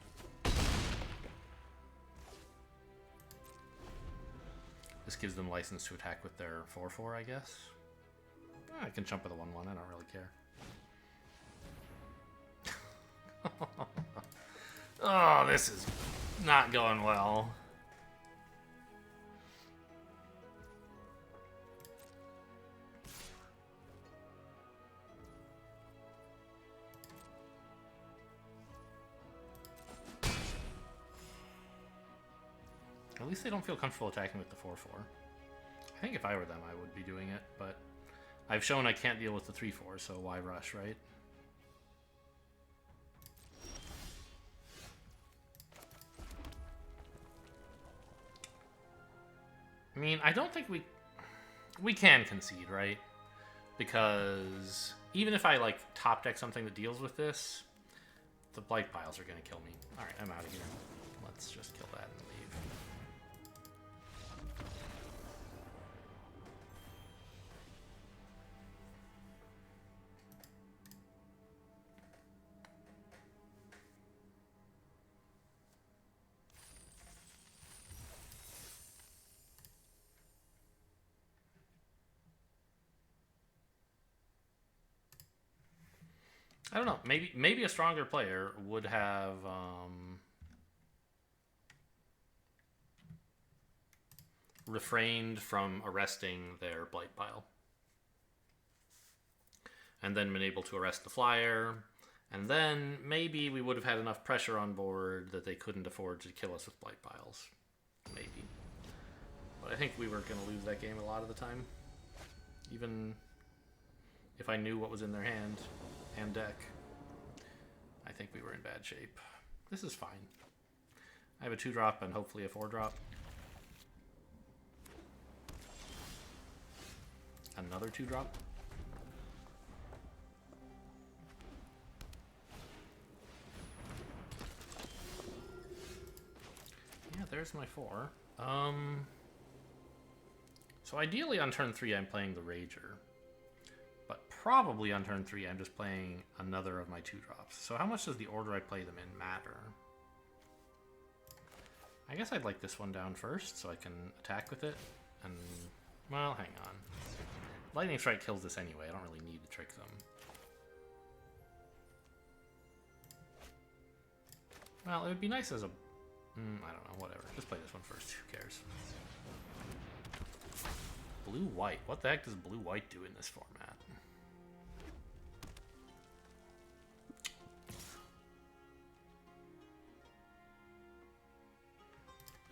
S1: This gives them license to attack with their 4/4, I guess. I can jump with a 1/1. I don't really care. Oh, this is not going well. At least they don't feel comfortable attacking with the 4/4. I think if I were them, I would be doing it, but I've shown I can't deal with the 3/4, so why rush, right? I mean, I don't think we can concede, right? Because even if I, like, top deck something that deals with this, the Blight Piles are going to kill me. Alright, I'm out of here. Let's just kill that and leave. I don't know. Maybe a stronger player would have refrained from arresting their Blight Pile, and then been able to arrest the flyer, and then maybe we would have had enough pressure on board that they couldn't afford to kill us with Blight Piles. Maybe. But I think we were going to lose that game a lot of the time. Even if I knew what was in their hand and deck, I think we were in bad shape. This is fine. I have a 2-drop and hopefully a 4-drop. Another 2-drop. Yeah, there's my 4. So ideally on turn 3 I'm playing the Rager. But probably on turn 3 I'm just playing another of my 2-drops. So how much does the order I play them in matter? I guess I'd like this one down first so I can attack with it. And, well, hang on. Lightning Strike kills this anyway. I don't really need to trick them. Well, it would be nice as a... I don't know, whatever. Just play this one first. Who cares? Blue-white. What the heck does blue-white do in this format?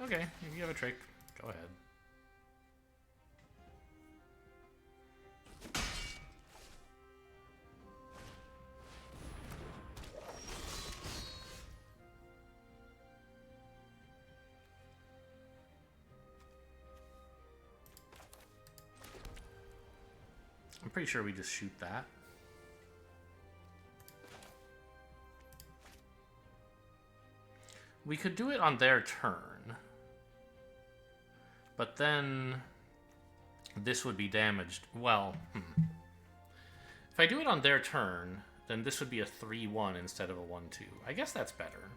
S1: Okay, if you have a trick, go ahead. I'm pretty sure we just shoot that. We could do it on their turn. But then this would be damaged. Well, if I do it on their turn, then this would be a 3-1 instead of a 1-2. I guess that's better.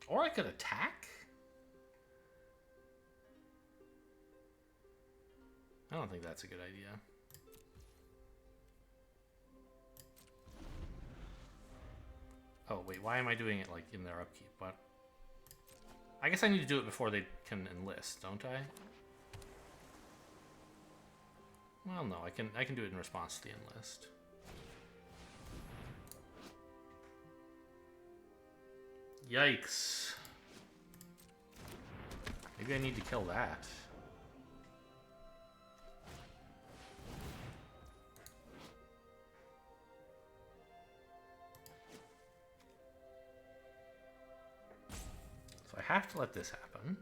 S1: Or I could attack? I don't think that's a good idea. Oh, wait, why am I doing it, like, in their upkeep? What? I guess I need to do it before they can enlist, don't I? Well, no, I can do it in response to the enlist. Yikes. Maybe I need to kill that. So I have to let this happen.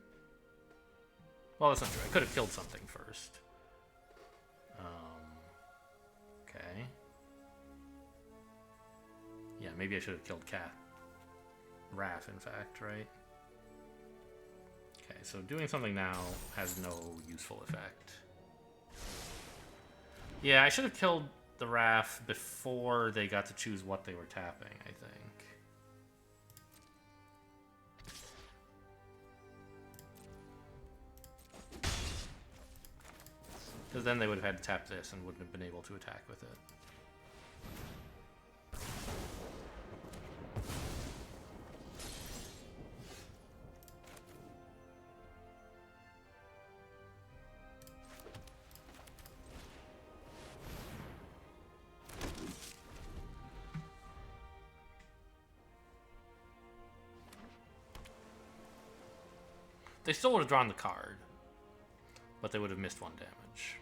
S1: Well, that's not true. I could have killed something first. Okay. Yeah, maybe I should have killed Cat. Raph, in fact, right? Okay, so doing something now has no useful effect. Yeah, I should have killed the Raph before they got to choose what they were tapping, I think. Because then they would have had to tap this and wouldn't have been able to attack with it. They still would have drawn the card, but they would have missed 1 damage.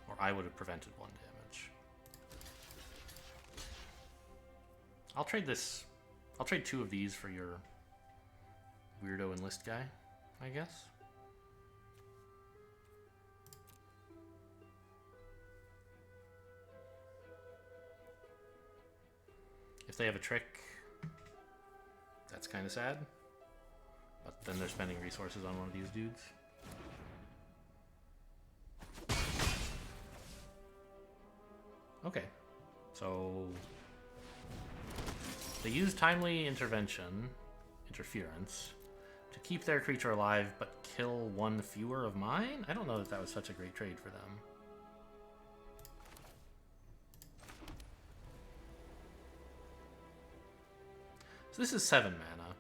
S1: Or I would have prevented 1 damage. I'll trade this. I'll trade 2 of these for your weirdo enlist guy, I guess. If they have a trick, that's kind of sad. But then they're spending resources on one of these dudes. Okay, so they use timely interference to keep their creature alive, but kill 1 fewer of mine? I don't know that that was such a great trade for them. So this is 7 mana.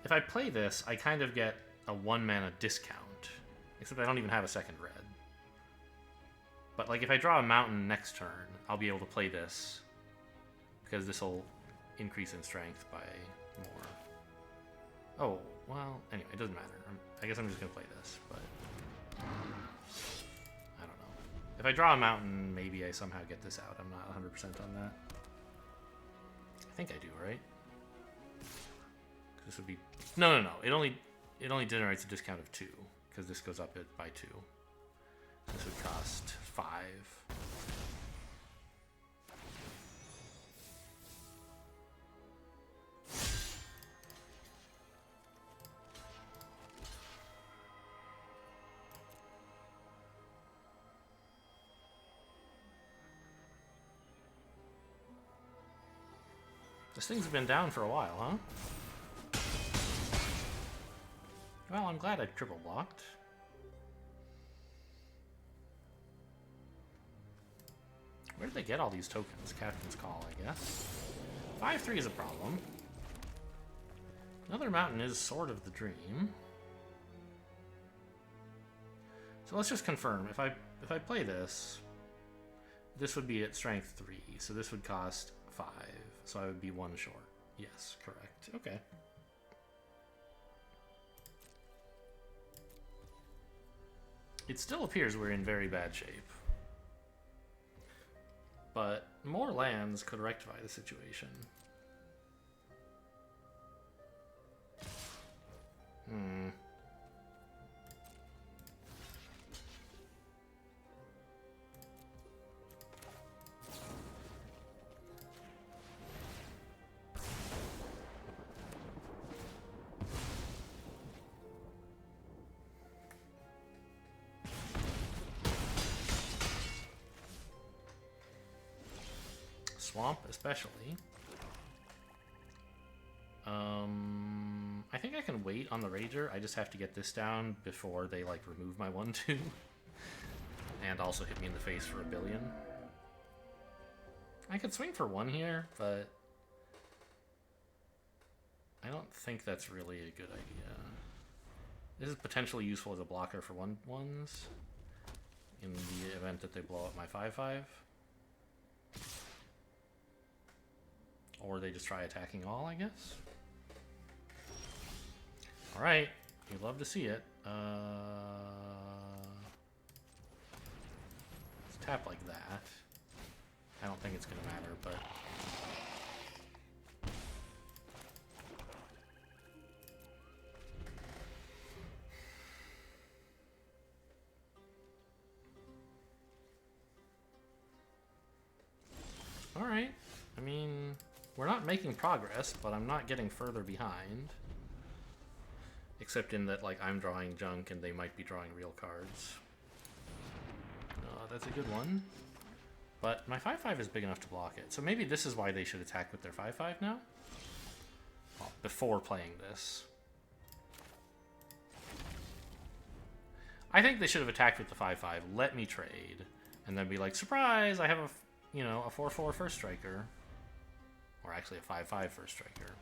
S1: If I play this, I kind of get a 1 mana discount, except I don't even have a second red. But like if I draw a mountain next turn, I'll be able to play this because this will increase in strength by more. Oh, well, anyway, it doesn't matter. I guess I'm just going to play this, but I don't know. If I draw a mountain, maybe I somehow get this out. I'm not 100% on that. I think I do, right? This would be... No. It only generates a discount of 2, because this goes up by 2. This would cost 5. This thing's been down for a while, huh? Well, I'm glad I triple blocked. Where did they get all these tokens? Captain's Call, I guess. 5-3 is a problem. Another mountain is sort of the dream. So let's just confirm. If I play this, this would be at strength 3, so this would cost 5. So I would be 1 short. Yes, correct. Okay. It still appears we're in very bad shape. But more lands could rectify the situation. Swamp, especially. I think I can wait on the Rager. I just have to get this down before they, like, remove my 1-2. And also hit me in the face for 1 billion. I could swing for 1 here, but I don't think that's really a good idea. This is potentially useful as a blocker for 1-1s in the event that they blow up my 5-5. Or they just try attacking all, I guess. Alright, you love to see it. Let's tap like that. I don't think it's going to matter, but... Alright, I mean... We're not making progress, but I'm not getting further behind. Except in that, like, I'm drawing junk and they might be drawing real cards. That's a good one. But my 5-5 is big enough to block it. So maybe this is why they should attack with their 5-5 now? Well, before playing this. I think they should have attacked with the 5-5, let me trade, and then be like, surprise, I have a, you know, a 4-4 first striker. Or actually a 5-5 first striker.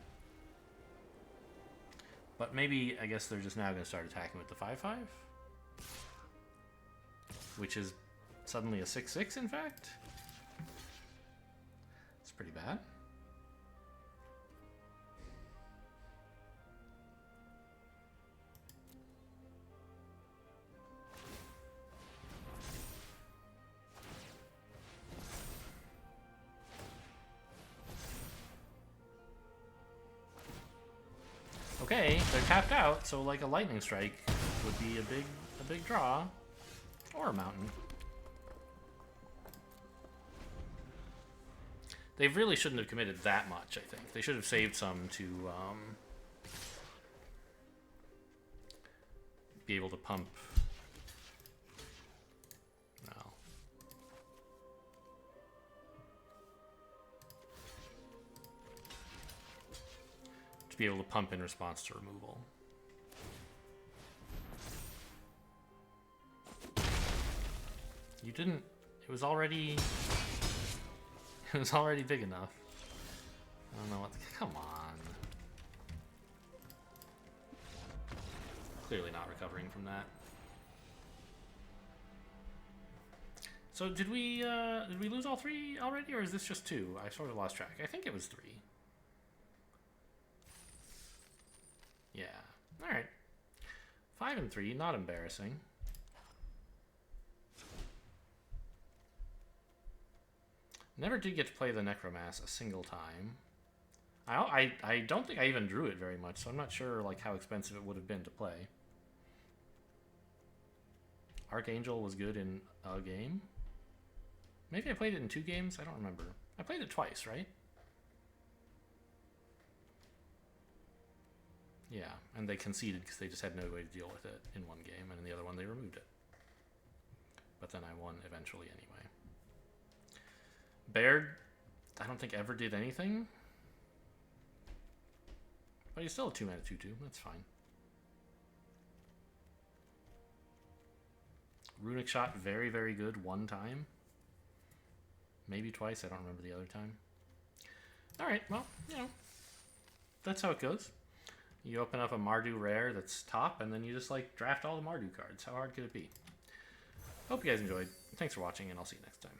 S1: But maybe, I guess they're just now going to start attacking with the 5-5. Which is suddenly a 6-6, in fact. It's pretty bad. Okay, they're tapped out, so like a lightning strike would be a big draw, or a mountain. They really shouldn't have committed that much, I think. They should have saved some to be able to pump. No. To be able to pump in response to removal. You didn't. It was already big enough. I don't know what. Come on. Clearly not recovering from that. So did we lose all 3 already, or is this just 2? I sort of lost track. I think it was 3. 5-3, not embarrassing. Never did get to play the Necromass a single time. I don't think I even drew it very much, so I'm not sure like how expensive it would have been to play. Archangel was good in a game. Maybe I played it in 2 games? I don't remember. I played it twice, right? Yeah, and they conceded because they just had no way to deal with it in one game, and in the other one they removed it. But then I won eventually anyway. Baird, I don't think ever did anything. But he's still a 2-mana 2/2. That's fine. Runic Shot, very, very good one time. Maybe twice. I don't remember the other time. Alright, well, you know, that's how it goes. You open up a Mardu rare that's top, and then you just, like, draft all the Mardu cards. How hard could it be? Hope you guys enjoyed. Thanks for watching, and I'll see you next time.